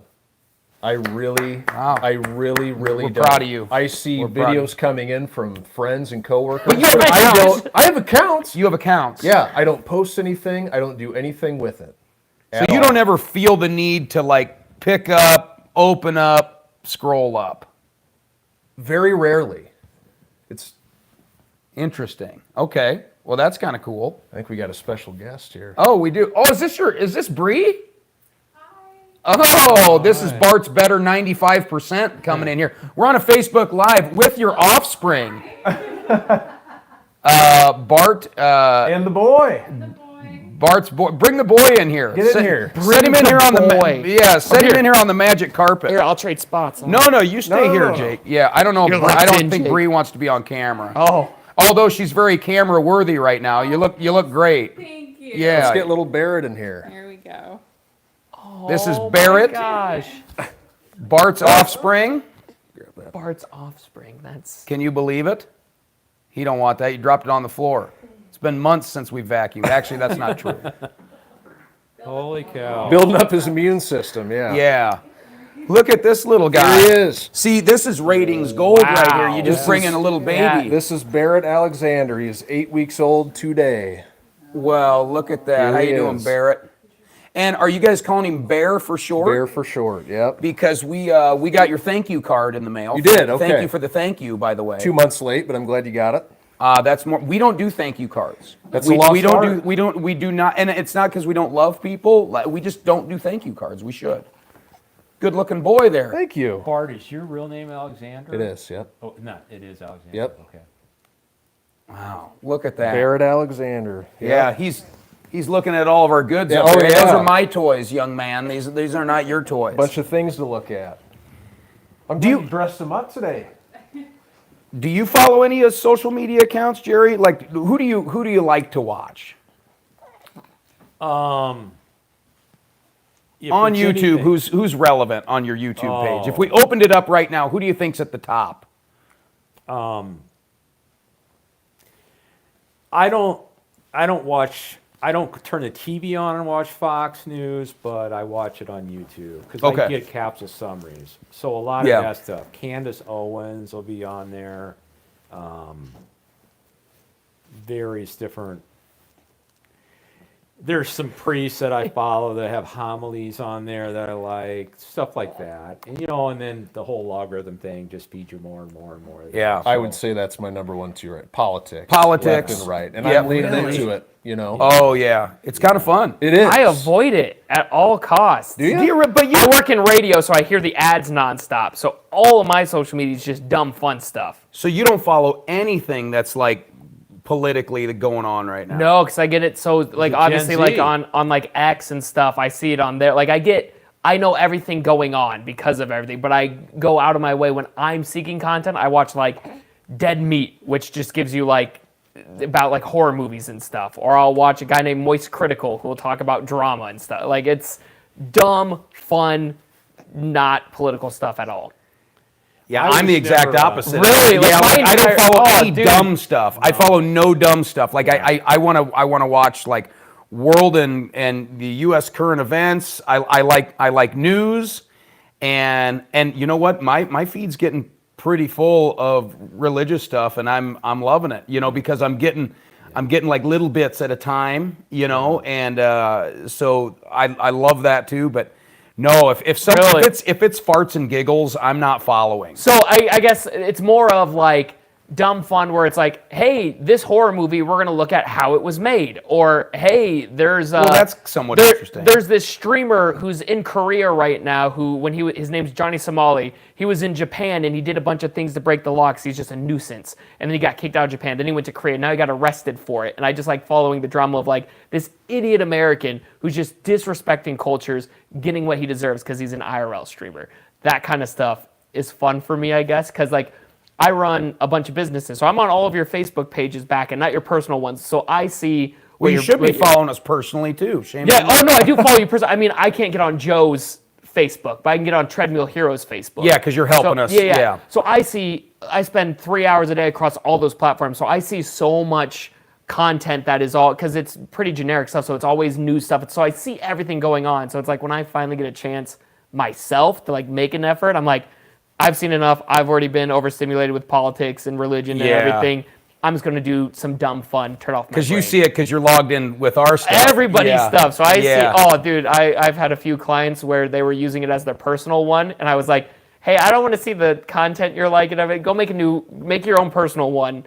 I really We're don't. proud of you. I see We're proud of videos coming in from friends and coworkers. But you have I accounts. I have accounts. You have accounts. Yeah, I don't post anything. I don't do anything with it. So you don't ever feel the need to like pick up, open up, scroll up. Very rarely. It's. Interesting. Okay. Well, that's kind of cool. I think we got a special guest here. Oh, we do. Oh, is this Bree? Oh, this is Bart's Better 95% coming in here. We're on a Facebook Live with your offspring. Bart, And the boy. Bart's boy. Bring the boy in here. Get in here. Set him in here on the boy. set him here. in here on the magic carpet. Here, I'll trade spots. No, you stay No, here, no, no. Jake. Yeah, I don't know. You're I locked don't in, think Jake. Bree wants to be on camera. Oh. Although she's very camera worthy right now. You look great. Thank you. Yeah. Let's get little Barrett in here. Here we go. This is Oh Barrett. my gosh. Bart's offspring. Bart's offspring. That's Can you believe it? He don't want that. You dropped it on the floor. It's been months since we vacuumed. Actually, that's not true. Holy cow. Building up his immune system, yeah. Yeah. Look at this little guy. Here he is. See, this is ratings gold right here. You just This bring is- in a little yeah, baby. This is Barrett Alexander. He is 8 weeks old today. Well, look at that. Here How he you doing, is. Barrett? And are you guys calling him Bear for short? Bear for short. Yep. Because we got your thank you card in the mail. You did, Thank okay. you for the thank you, by the way. 2 months late, but I'm glad you got it. That's more. We don't do thank you cards. That's we, a lost we don't art. do. We do not. And it's not because we don't love people. We just don't do thank you cards. We should. Good looking boy there. Thank you. Bart, is your real name Alexander? It is. Yep. Oh, no, it is Alexander. Yep. Okay. Wow. Look at that. Barrett Alexander. Yeah, Yep. he's looking at all of our goods. Yeah, up oh, there. yeah. Those are my toys, young man. These are not your toys. Bunch of things to look at. I'm Do glad you- dressed him up today? Do you follow any of social media accounts, Jerry? Like, who do you like to watch If on it's YouTube? anything- Who's relevant on your YouTube page? If Oh. we opened it up right now, who do you think's at the top? I don't turn the TV on and watch Fox News, but I watch it on YouTube because I Okay. get capsule summaries. So a lot of Yeah. that stuff. Candace Owens will be on there. Various different. There's some priests that I follow that have homilies on there that I like, stuff like that. And and then the whole logarithm thing just feeds you more and more and more. of that. Yeah. I would say that's my number one too, right? Politics. Politics. Left and right. And Yeah, I'm leaning really. into it, Oh yeah, it's kind of fun. It is. I avoid it at all costs. Do you? But you I work in radio, so I hear the ads nonstop. So all of my social media is just dumb, fun stuff. So you don't follow anything that's like politically going on right now? No, because I get it so like Gen obviously Z. like on like X and stuff. I see it on there. Like I know everything going on because of everything. But I go out of my way when I'm seeking content. I watch like Dead Meat, which just gives you like about like horror movies and stuff. Or I'll watch a guy named Moist Critical who will talk about drama and stuff. Like it's dumb, fun, not political stuff at all. Yeah, I I'm the was exact never, opposite. Really? Like, Yeah, my I don't entire- follow oh, any dude. dumb stuff. I follow no dumb stuff. Like I want to watch like world and the U.S. current events. I like news, and you know what? My feed's getting pretty full of religious stuff, and I'm loving it. Because I'm getting like little bits at a time. And so I love that too. But no, if it's farts and giggles, I'm not following. So I guess it's more of like dumb fun where it's like, hey, this horror movie, we're gonna look at how it was made, or hey, there's that's somewhat interesting. There's this streamer who's in Korea right now who his name's Johnny Somali. He was in Japan and he did a bunch of things to break the law because he's just a nuisance. And then he got kicked out of Japan. Then he went to Korea. Now he got arrested for it. And I just like following the drama of like this idiot American who's just disrespecting cultures, getting what he deserves because he's an IRL streamer. That kind of stuff is fun for me, I guess, because like I run a bunch of businesses, so I'm on all of your Facebook pages back and not your personal ones. So I see Well, you you're- should be where you're- following us personally too. Shame. Yeah. on you. Oh no, I do follow you personally. I mean, I can't get on Joe's Facebook, but I can get on Treadmill Heroes Facebook. Yeah, 'cause you're helping So- us, Yeah. yeah. So I spend 3 hours a day across all those platforms. So I see so much content that is all because it's pretty generic stuff. So it's always new stuff. So I see everything going on. So it's like when I finally get a chance myself to like make an effort, I'm like, I've seen enough. I've already been overstimulated with politics and religion and Yeah. everything. I'm just going to do some dumb fun, turn off my Because you brain. see it because you're logged in with our stuff. Everybody's Yeah. stuff. So I Yeah. see, oh, dude, I've had a few clients where they were using it as their personal one. And I was like, hey, I don't want to see the content you're liking of it. Go make your own personal one.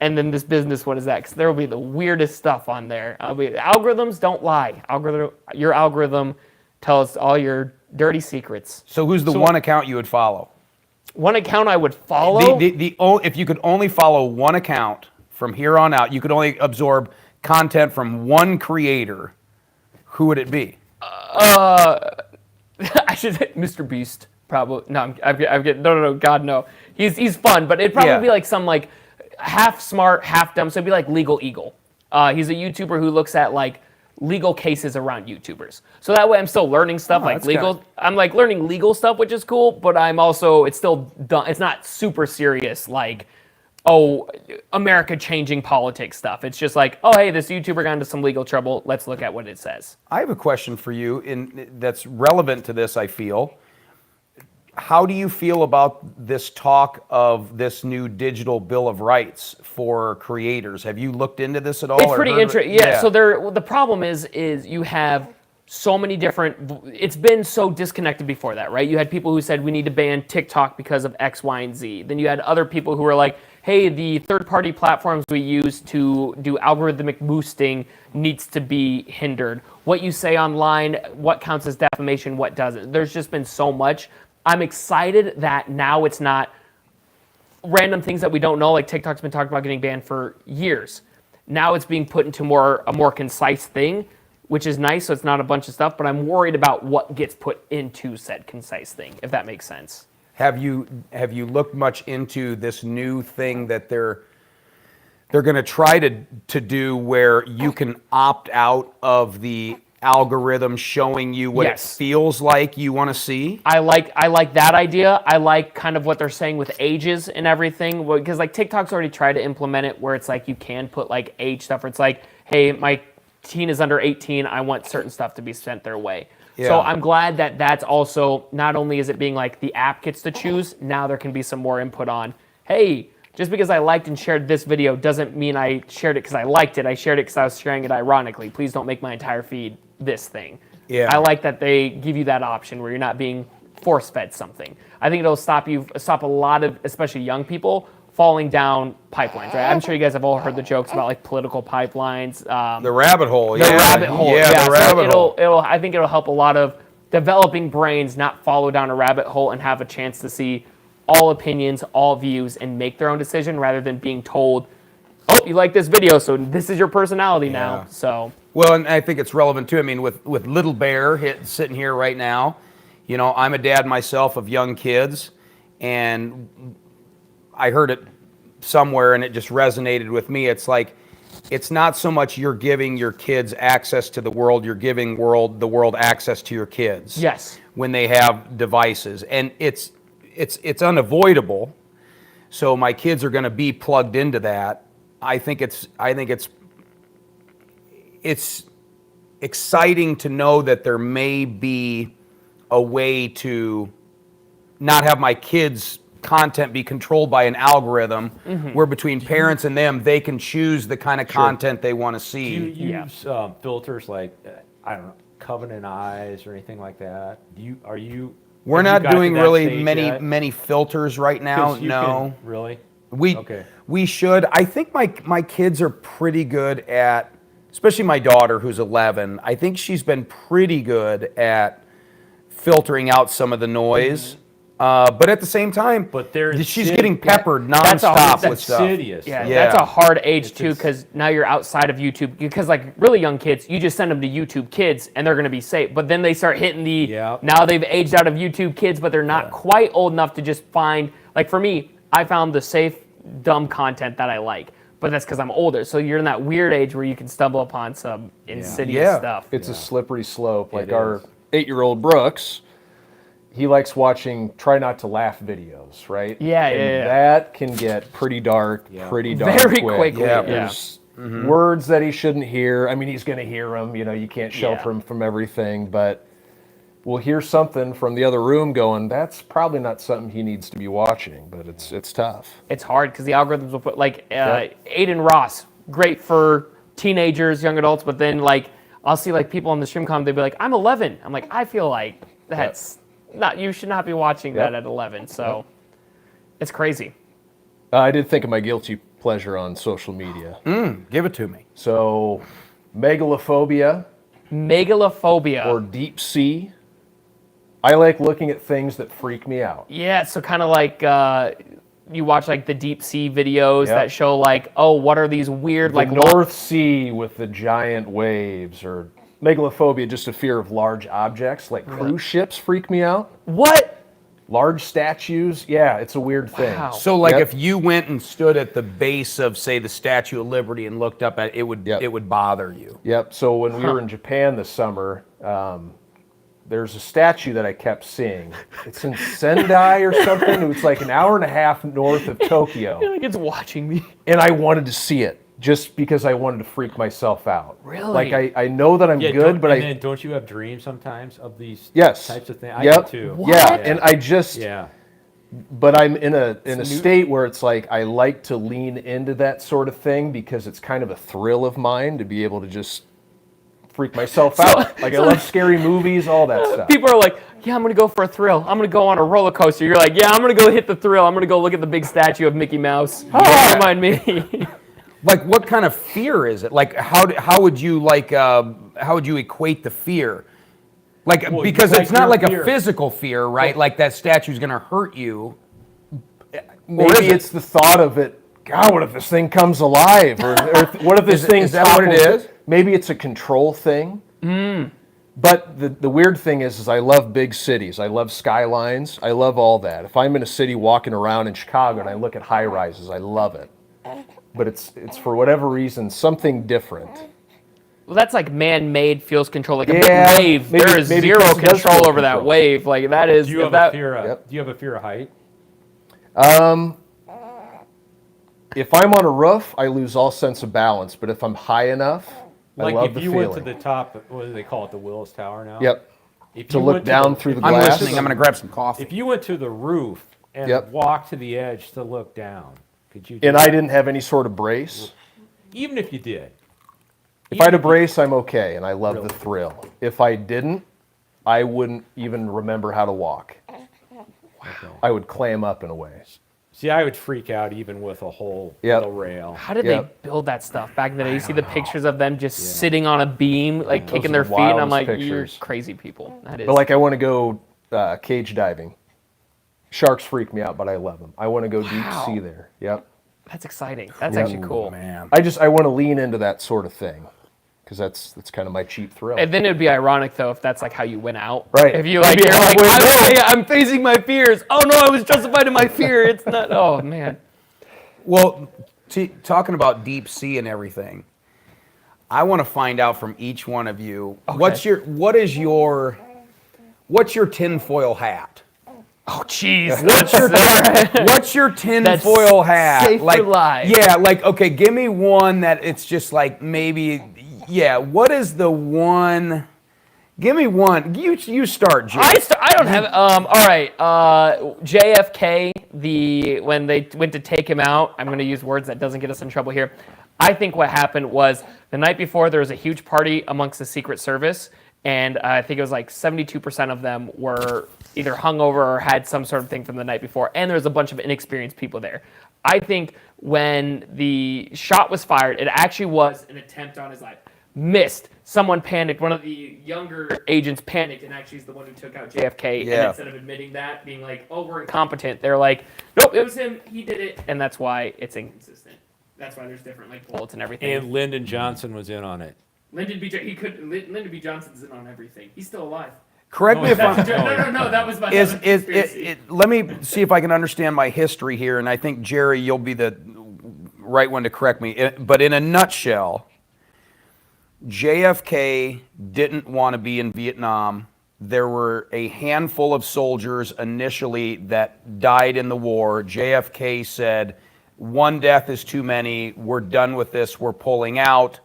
And then this business one is that. Because there will be the weirdest stuff on there. Algorithms don't lie. Your algorithm tells all your dirty secrets. So who's the one account you would follow? One account I would follow. If you could only follow one account from here on out, you could only absorb content from one creator. Who would it be? I should say Mr. Beast, probably. No, no, God, no. He's fun, but it'd probably Yeah. be like some like half smart, half dumb. So it'd be like Legal Eagle. He's a YouTuber who looks at like legal cases around YouTubers. So that way I'm still learning stuff like that's legal. kinda- I'm like learning legal stuff, which is cool, but I'm also, it's still done. It's not super serious like, oh, America changing politics stuff. It's just like, oh, hey, this YouTuber got into some legal trouble. Let's look at what it says. I have a question for you that's relevant to this, I feel. how do you feel about this talk of this new digital Bill of Rights for creators? Have you looked into this at all? It's or pretty heard of it? interesting. Yeah. So the problem is you have so many different. It's been so disconnected before that, right? You had people who said we need to ban TikTok because of X, Y, and Z. Then you had other people who were like, hey, the third-party platforms we use to do algorithmic boosting needs to be hindered. What you say online, what counts as defamation, what doesn't. There's just been so much. I'm excited that now it's not random things that we don't know, like TikTok's been talking about getting banned for years. Now it's being put into a more concise thing, which is nice, so it's not a bunch of stuff, but I'm worried about what gets put into said concise thing, if that makes sense. Have you looked much into this new thing that they're going to try to do, where you can opt out of the algorithm showing you what Yes. it feels like you want to see? I like that idea. I like kind of what they're saying with ages and everything, because like TikTok's already tried to implement it where it's like you can put like age stuff where it's like, hey, my teen is under 18, I want certain stuff to be sent their way. Yeah. So I'm glad that that's also, not only is it being like the app gets to choose, now there can be some more input on, hey, just because I liked and shared this video doesn't mean I shared it because I liked it. I shared it because I was sharing it ironically. Please don't make my entire feed this thing. Yeah. I like that they give you that option where you're not being force-fed something. I think it'll stop a lot of, especially young people, falling down pipelines, right? I'm sure you guys have all heard the jokes about like political pipelines. The rabbit hole, The yeah. rabbit hole. Yeah, the So rabbit hole. I think it'll help a lot of developing brains not follow down a rabbit hole and have a chance to see all opinions, all views, and make their own decision rather than being told, oh, you like this video, so this is your personality now. Yeah. So Well, and I think it's relevant too. I mean, with Little Bear sitting here right now, you know, I'm a dad myself of young kids, and I heard it somewhere and it just resonated with me. It's like, it's not so much you're giving your kids access to the world, you're giving the world access to your kids. yes, When they have devices, and it's unavoidable. So my kids are going to be plugged into that. I think it's exciting to know that there may be a way to not have my kids' content be controlled by an algorithm, where between parents and them, they can choose the kind of content they want to Do you see. Yeah. use filters like, I don't know, Covenant Eyes or anything like that? Have you We're got not to doing that really stage yet? many filters right now. 'Cause you No. can- really? We Okay. we should. I think my kids are pretty good at, especially my daughter who's 11. I think she's been pretty good at filtering out some of the noise. But at the same time, But there's she's sid- getting peppered that's a- nonstop that's with stuff. Insidious. yeah, Yeah. that's a hard age It's too, just- because now you're outside of YouTube. Because like really young kids, you just send them to YouTube Kids and they're gonna be safe. But then they start hitting the Yeah. now they've aged out of YouTube Kids, but they're not quite old enough to just find, like for me, I found the safe, dumb content that I like. But that's because I'm older. So you're in that weird age where you can stumble upon some insidious Yeah. stuff. It's a slippery slope. Like It our is. 8-year-old Brooks, he likes watching try not to laugh videos, right? Yeah, And yeah. that can get pretty dark, pretty dark Very quick. quickly, Yeah. There's words that he shouldn't hear. I mean, he's going to hear them. You know, you can't shelter Yeah. him from everything, but we'll hear something from the other room going, that's probably not something he needs to be watching, but it's tough. It's hard because the algorithms will put like Aiden Ross, great for teenagers, young adults, but then like I'll see like people on the stream comment, they'll be like, I'm 11. I'm like, I feel like that's not, you should not be watching that at 11. So it's crazy. I did think of my guilty pleasure on social media. Give it to me. So, megalophobia Megalophobia. or deep sea. I like looking at things that freak me out. Yeah, so kind of like you watch like the deep sea videos Yep. that show like, oh, what are these weird The like North Sea with the giant waves, or megalophobia, just a fear of large objects, like cruise ships freak me out. what? Large statues, yeah, it's a weird thing. Wow. So, like, Yep. if you went and stood at the base of, say, the Statue of Liberty and looked up at it, Yep. it would bother you. Yep. So when we were in Japan this summer, there's a statue that I kept seeing. It's in Sendai or something. It's like an hour and a half north of Tokyo, I feel like it's watching me. and I wanted to see it just because I wanted to freak myself out. Really? Like I know that I'm Yeah, good, but and I then don't you have dreams sometimes of these yes. types of things? I Yep. do too. What? Yeah, and I just Yeah. but I'm in a state where it's like I like to lean into that sort of thing because it's kind of a thrill of mine to be able to just freak myself out. Like I love scary movies, all that stuff. People are like, yeah, I'm gonna go for a thrill. I'm gonna go on a roller coaster. You're like, yeah, I'm gonna go hit the thrill. I'm gonna go look at the big statue of Mickey Mouse. Don't mind me. Like, what kind of fear is it? Like, how would you equate the fear? Like, Well, because like it's not your like fear. a physical fear, right? Like that statue's gonna hurt you. Maybe it's the thought of it. God, what if this thing comes alive? Or what if this thing is that what it topples? is? Maybe it's a control thing. But the weird thing is I love big cities. I love skylines. I love all that. If I'm in a city walking around in Chicago and I look at high rises, I love it. But it's for whatever reason something different. Well, that's like man-made feels control, like a Yeah, big wave. maybe- There is maybe zero because it does control feel over that control. wave. Like that is. Do you if have that, a fear? Yep. Do you have a fear of height? If I'm on a roof, I lose all sense of balance. But if I'm high enough, I Like love if the you feeling. went to the top, what do they call it, the Willis Tower now? Yep. If To you look went down through the I'm glass. listening. I'm gonna grab some coffee. If you went to the roof and Yep. walked to the edge to look down, could you? Do And I that? didn't have any sort of brace. Even if you did. If I had a brace, I'm okay, and I love the thrill. If I didn't, I wouldn't even remember how to walk. I would clam up in a way. See, I would freak out even with a whole Yep. little rail. how did Yep. they build that stuff back in the day? You see the pictures of them just sitting on a beam, like kicking Those are their the feet, and I'm wildest like, you're pictures. crazy people. That is. But like, I want to go cage diving. Sharks freak me out, but I love them. I want to go deep Wow. sea there. Yep. That's exciting. That's actually cool. Man. I want to lean into that sort of thing because that's kind of my cheap thrill. And then it'd be ironic though if that's like how you went out. Right. If you It'd like, be you're a like, halfway I'm facing my fears. Oh no, I was justified in my fear. It's not. Oh man. Well, talking about deep sea and everything, I want to find out from each one of you what's your tinfoil hat? Oh jeez. What's your tinfoil hat? safe for life. Yeah, like okay, give me one that it's just like maybe. Yeah, what is the one? Give me one. You start, Jim. I don't have. All right. JFK. When they went to take him out, I'm going to use words that doesn't get us in trouble here. I think what happened was the night before there was a huge party amongst the Secret Service, and I think it was like 72% of them were either hungover or had some sort of thing from the night before, and there was a bunch of inexperienced people there. I think when the shot was fired, it actually was an attempt on his life. Missed. Someone panicked. One of the younger agents panicked and actually is the one who took out JFK. Yeah. And instead of admitting that, being like, oh, we're incompetent, they're like, nope, it was him. He did it. And that's why it's inconsistent. That's why there's different like bullets and everything. And Lyndon Johnson was in on it. Lyndon B. Johnson's in on everything. He's still alive. Correct me if I'm. No, that was my Is let me see if I can understand my history here, and I think Jerry, you'll be the right one to correct me. But in a nutshell, JFK didn't want to be in Vietnam. There were a handful of soldiers initially that died in the war. JFK said, one death is too many. We're done with this. We're pulling out.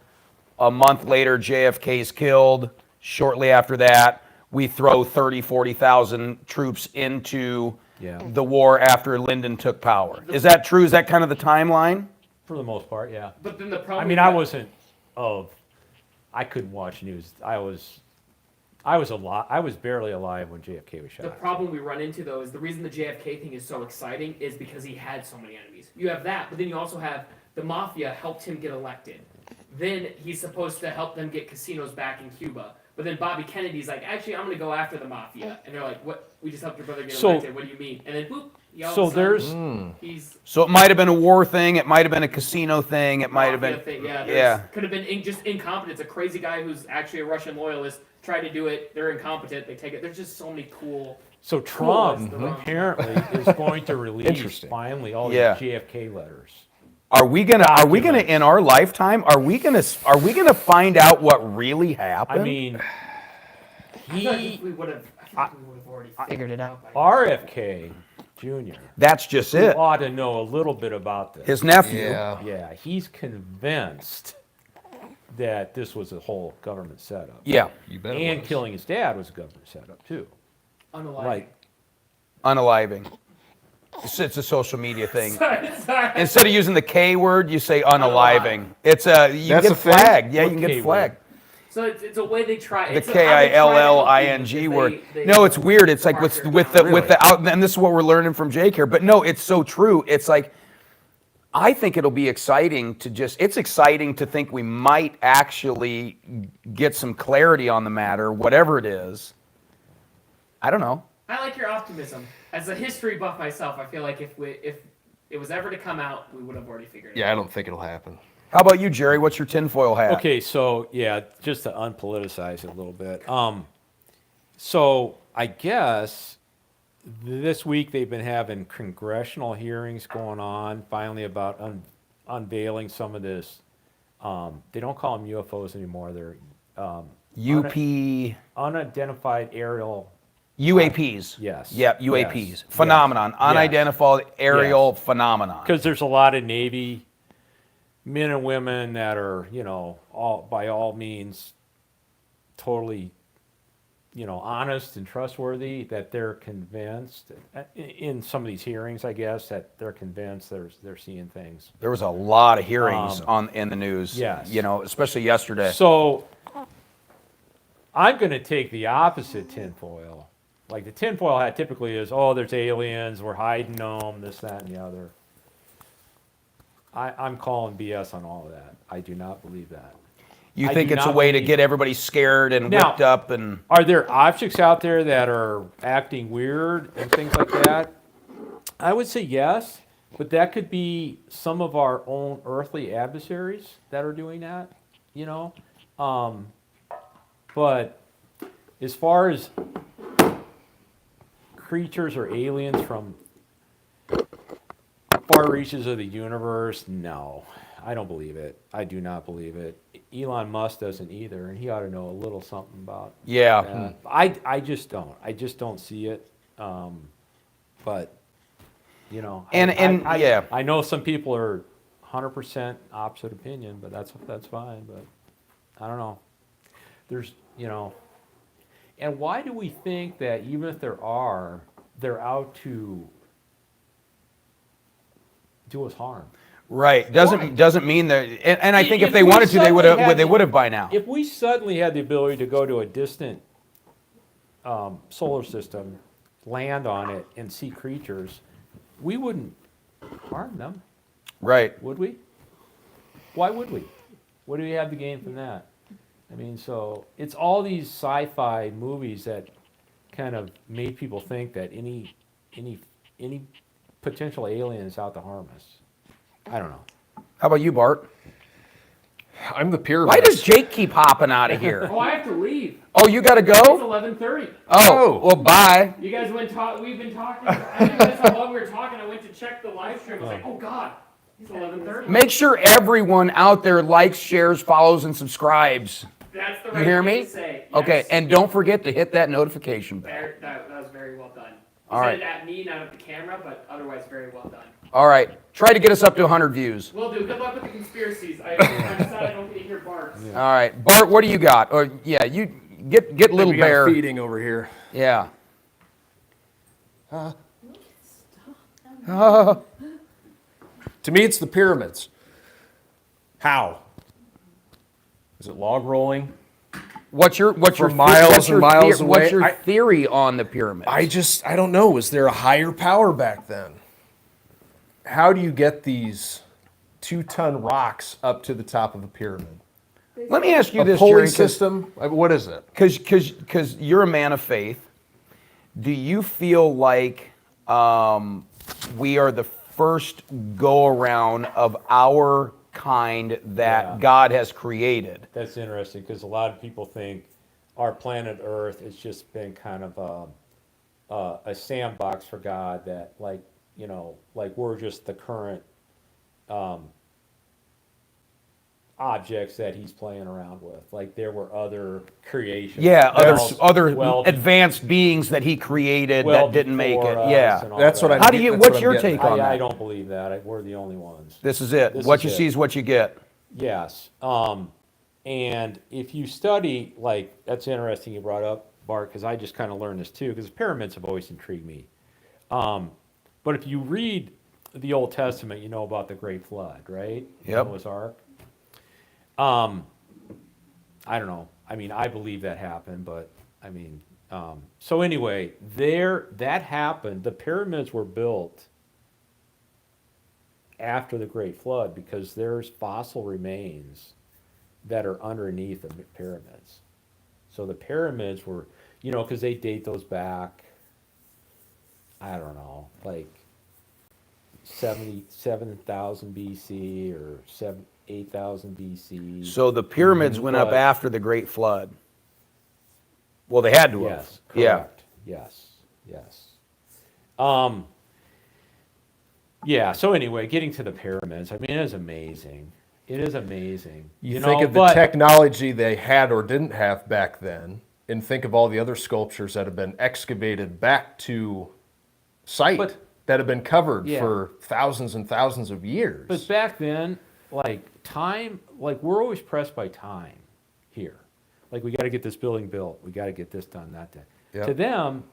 A month later, JFK's killed. Shortly after that, we throw 30, 40,000 troops into the war after Lyndon took power. Is that true? Is that kind of the timeline? For the most part, yeah. But then the problem. I mean, I couldn't watch news. I was alive. I was barely alive when JFK was shot. The problem we run into, though, is the reason the JFK thing is so exciting is because he had so many enemies. You have that, but then you also have the mafia helped him get elected. Then he's supposed to help them get casinos back in Cuba. But then Bobby Kennedy's like, actually, I'm going to go after the mafia. And they're like, what? We just helped your brother get elected. What do you mean? And then, boop. He's So it might have been a war thing. It might have been a casino thing. It might have been. thing. Yeah, Yeah. Could have been just incompetence. A crazy guy who's actually a Russian loyalist tried to do it. They're incompetent. They take it. There's just so many cool. So Cool, Trump that's the wrong- apparently is going to release Interesting. finally all Yeah. these JFK letters. Are we gonna in our lifetime? Are we gonna find out what really happened? I mean, I feel like we would have already figured it out. RFK Jr. That's just who it. ought to know a little bit about this. His nephew. Yeah. Yeah, he's convinced that this was a whole government setup. Yeah. You bet it And was. killing his dad was a government setup too. Unalive. Like, Unaliving. It's a social media thing. Sorry. Instead of using the K word, you say unaliving. It's you That's get a thing? flagged. Yeah, What you can K get word? flagged. So it's a way they try. The it's how they try to help KILLING people word. because they No, it's weird. It's like mark with their the out, and this is what we're learning from Jake here. But no, it's so true. It's like I think it'll be exciting to just. It's exciting to think we might actually get some clarity on the matter, whatever it is. I don't know. I like your optimism. As a history buff myself, I feel like if it was ever to come out, we would have already figured it out. Yeah, I don't think it'll happen. How about you, Jerry? What's your tinfoil hat? okay, so yeah, just to unpoliticize it a little bit. So I guess this week they've been having congressional hearings going on, finally about unveiling some of this. They don't call them UFOs anymore. They're UP, unidentified aerial. UAPs. Yes. Yep, UAPs. Yes. Phenomenon. Yes. Unidentified aerial phenomenon. Because there's a lot of Navy men and women that are, all by all means, totally, honest and trustworthy. That they're convinced in some of these hearings, I guess, that they're convinced they're seeing things. There was a lot of hearings in the news. Yes. Especially yesterday. So I'm going to take the opposite tinfoil. Like the tinfoil hat typically is, oh, there's aliens, we're hiding them, this, that, and the other. I'm calling BS on all of that. I do not believe that. You I think do it's a not way to believe- get everybody scared and Now- whipped up and Are there objects out there that are acting weird and things like that? I would say yes, but that could be some of our own earthly adversaries that are doing that, But as far as creatures or aliens from far reaches of the universe, no, I don't believe it. I do not believe it. Elon Musk doesn't either, and he ought to know a little something about yeah. that. I just don't. I just don't see it. But Yeah. I know some people are 100% opposite opinion, but that's fine. But I don't know. There's and why do we think that even if they're out to do us harm? Right. Doesn't mean that and I think if they we wanted to they would suddenly had have the- by now. If we suddenly had the ability to go to a distant solar system, land on it, and see creatures, we wouldn't harm them, Right. would we? Why would we? What do we have to gain from that? I mean, so it's all these sci-fi movies that kind of made people think that any potential alien is out to harm us. I don't know. How about you, Bart? I'm the pyramid. Why does Jake keep hopping out of here? Oh, I have to leave. Oh, you got to It's go? 11:30. Oh, well, bye. You guys we've been talking. I didn't realize how long we were talking. I went to check the live stream. I was like, oh God, it's 11:30. Make sure everyone out there likes, shares, follows, and subscribes. That's the You right hear thing me? to say. Okay, Yes. and don't forget to hit that notification bell. That was very well done. All Said right. it at me, not at the camera, but otherwise very well done. All right. Try to get us up to 100 views. Will do. Good luck with the conspiracies. I decided I don't get to hear barks. All right. Bart, what do you got? Or yeah, you get Little We got Bear. feeding over here. Yeah. To me, it's the pyramids. How? Is it log rolling? What's your miles what's your and miles the- What's away? your I- theory on the pyramids? I don't know. Was there a higher power back then? How do you get these 2-ton rocks up to the top of a pyramid? Let me ask you A this, pulley Jerry, system? What is it? because you're a man of faith. Do you feel like we are the first go around of our kind that Yeah. God has created? That's interesting because a lot of people think our planet Earth has just been kind of a sandbox for God. That like we're just the current objects that he's playing around with. Like there were other creations. Yeah, other well- advanced beings that he created well that didn't make before it. us Yeah. and all That's what that. I'm. How do you- that's what's what I'm your getting take at. on that? I don't believe that. We're the only ones. This is it. This What is you it. see is what you get. Yes. And if you study, like, that's interesting you brought up, Bart, because I just kind of learned this too, because the pyramids have always intrigued me. But if you read the Old Testament, you know about the Great Flood, right? Yep. Noah's Ark. I don't know. I mean, I believe that happened, but I mean, so anyway, that happened. The pyramids were built after the Great Flood because there's fossil remains that are underneath the pyramids. So the pyramids were, you know, because they date those back, I don't know, like 77,000 BC or 8,000 BC. So the pyramids went up But- after the Great Flood. Well, they had to have. Yes, Yeah. correct. Yes, yes. Yeah, so anyway, getting to the pyramids, I mean, it is amazing. It is amazing. You think know, of the but- technology they had or didn't have back then, and think of all the other sculptures that have been excavated back to site But- that have been covered Yeah. for thousands and thousands of years. But back then, like time, like we're always pressed by time here. Like we got to get this building built. We got to get this done, that done. Yep. To them,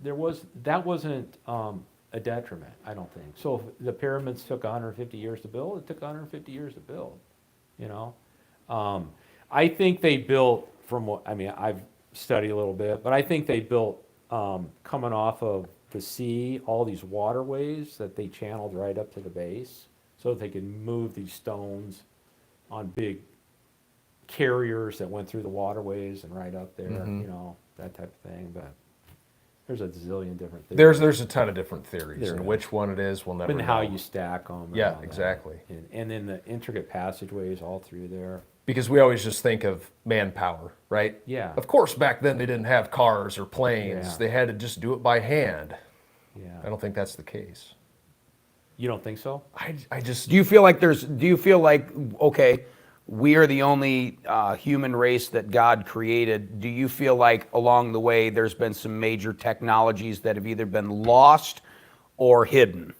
that wasn't a detriment, I don't think. So if the pyramids took 150 years to build, it took 150 years to build. You know, I think they built from what I mean. I've studied a little bit, but I think they built coming off of the sea, all these waterways that they channeled right up to the base, so that they could move these stones on big carriers that went through the waterways and right up there, you know, that type of thing. But there's a zillion different things. there's a ton of different theories, There and is. which one it is, we'll never and know. how you stack them. Yeah, exactly. And then the intricate passageways all through there. Because we always just think of manpower, right? Yeah. Of course, back then they didn't have cars or planes. Yeah. They had to just do it by hand. I Yeah. don't think that's the case. You don't think so? I just Do you feel like, okay, we are the only human race that God created? Do you feel like along the way there's been some major technologies that have either been lost or hidden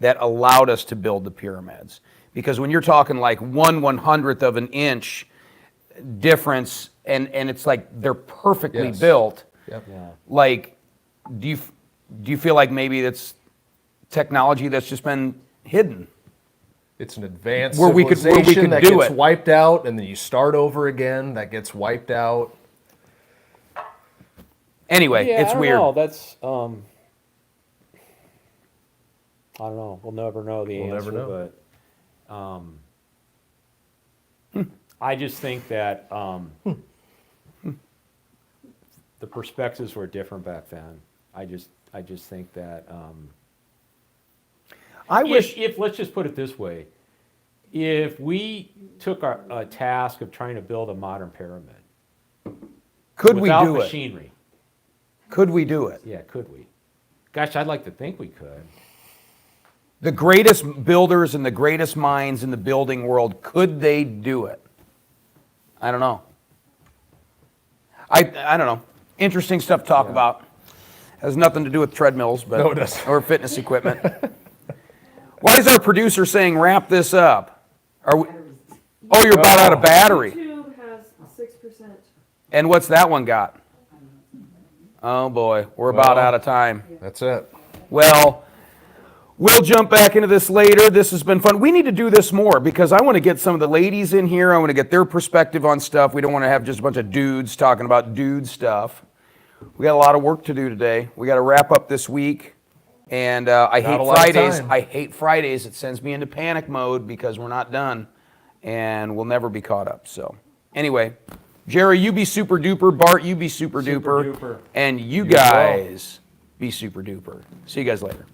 that allowed us to build the pyramids? Because when you're talking like 1/100th of an inch difference, and it's like they're perfectly Yes. built, Yep. Yeah. like, do you feel like maybe that's technology that's just been hidden? It's an advanced Where we could civilization that do gets it. wiped out, and then you start over again. That gets wiped out. Anyway, Yeah, it's I don't weird. know. That's I don't know. We'll never know the We'll answer, never know. but I just think that the perspectives were different back then. I just think that I wish. if let's just put it this way, if we took a task of trying to build a modern pyramid Could we without do it? machinery, Could we do it? yeah, could we? Gosh, I'd like to think we could. The greatest builders and the greatest minds in the building world, could they do it? I don't know. I don't know. Interesting stuff to talk about. Has nothing to do with treadmills, but No, it doesn't. or fitness equipment. Why is our producer saying wrap this up? Are we? Oh, you're about out of battery. YouTube has 6%. And what's that one got? Oh boy, we're about Well, out of time. That's it. Well, we'll jump back into this later. This has been fun. We need to do this more because I want to get some of the ladies in here. I want to get their perspective on stuff. We don't want to have just a bunch of dudes talking about dude stuff. We got a lot of work to do today. We got to wrap up this week. And I hate a lot of Fridays. time. I hate Fridays. It sends me into panic mode because we're not done. And we'll never be caught up. So anyway, Jerry, you be super duper. Bart, you be super duper. duper. And you You as well. guys be super duper. See you guys later.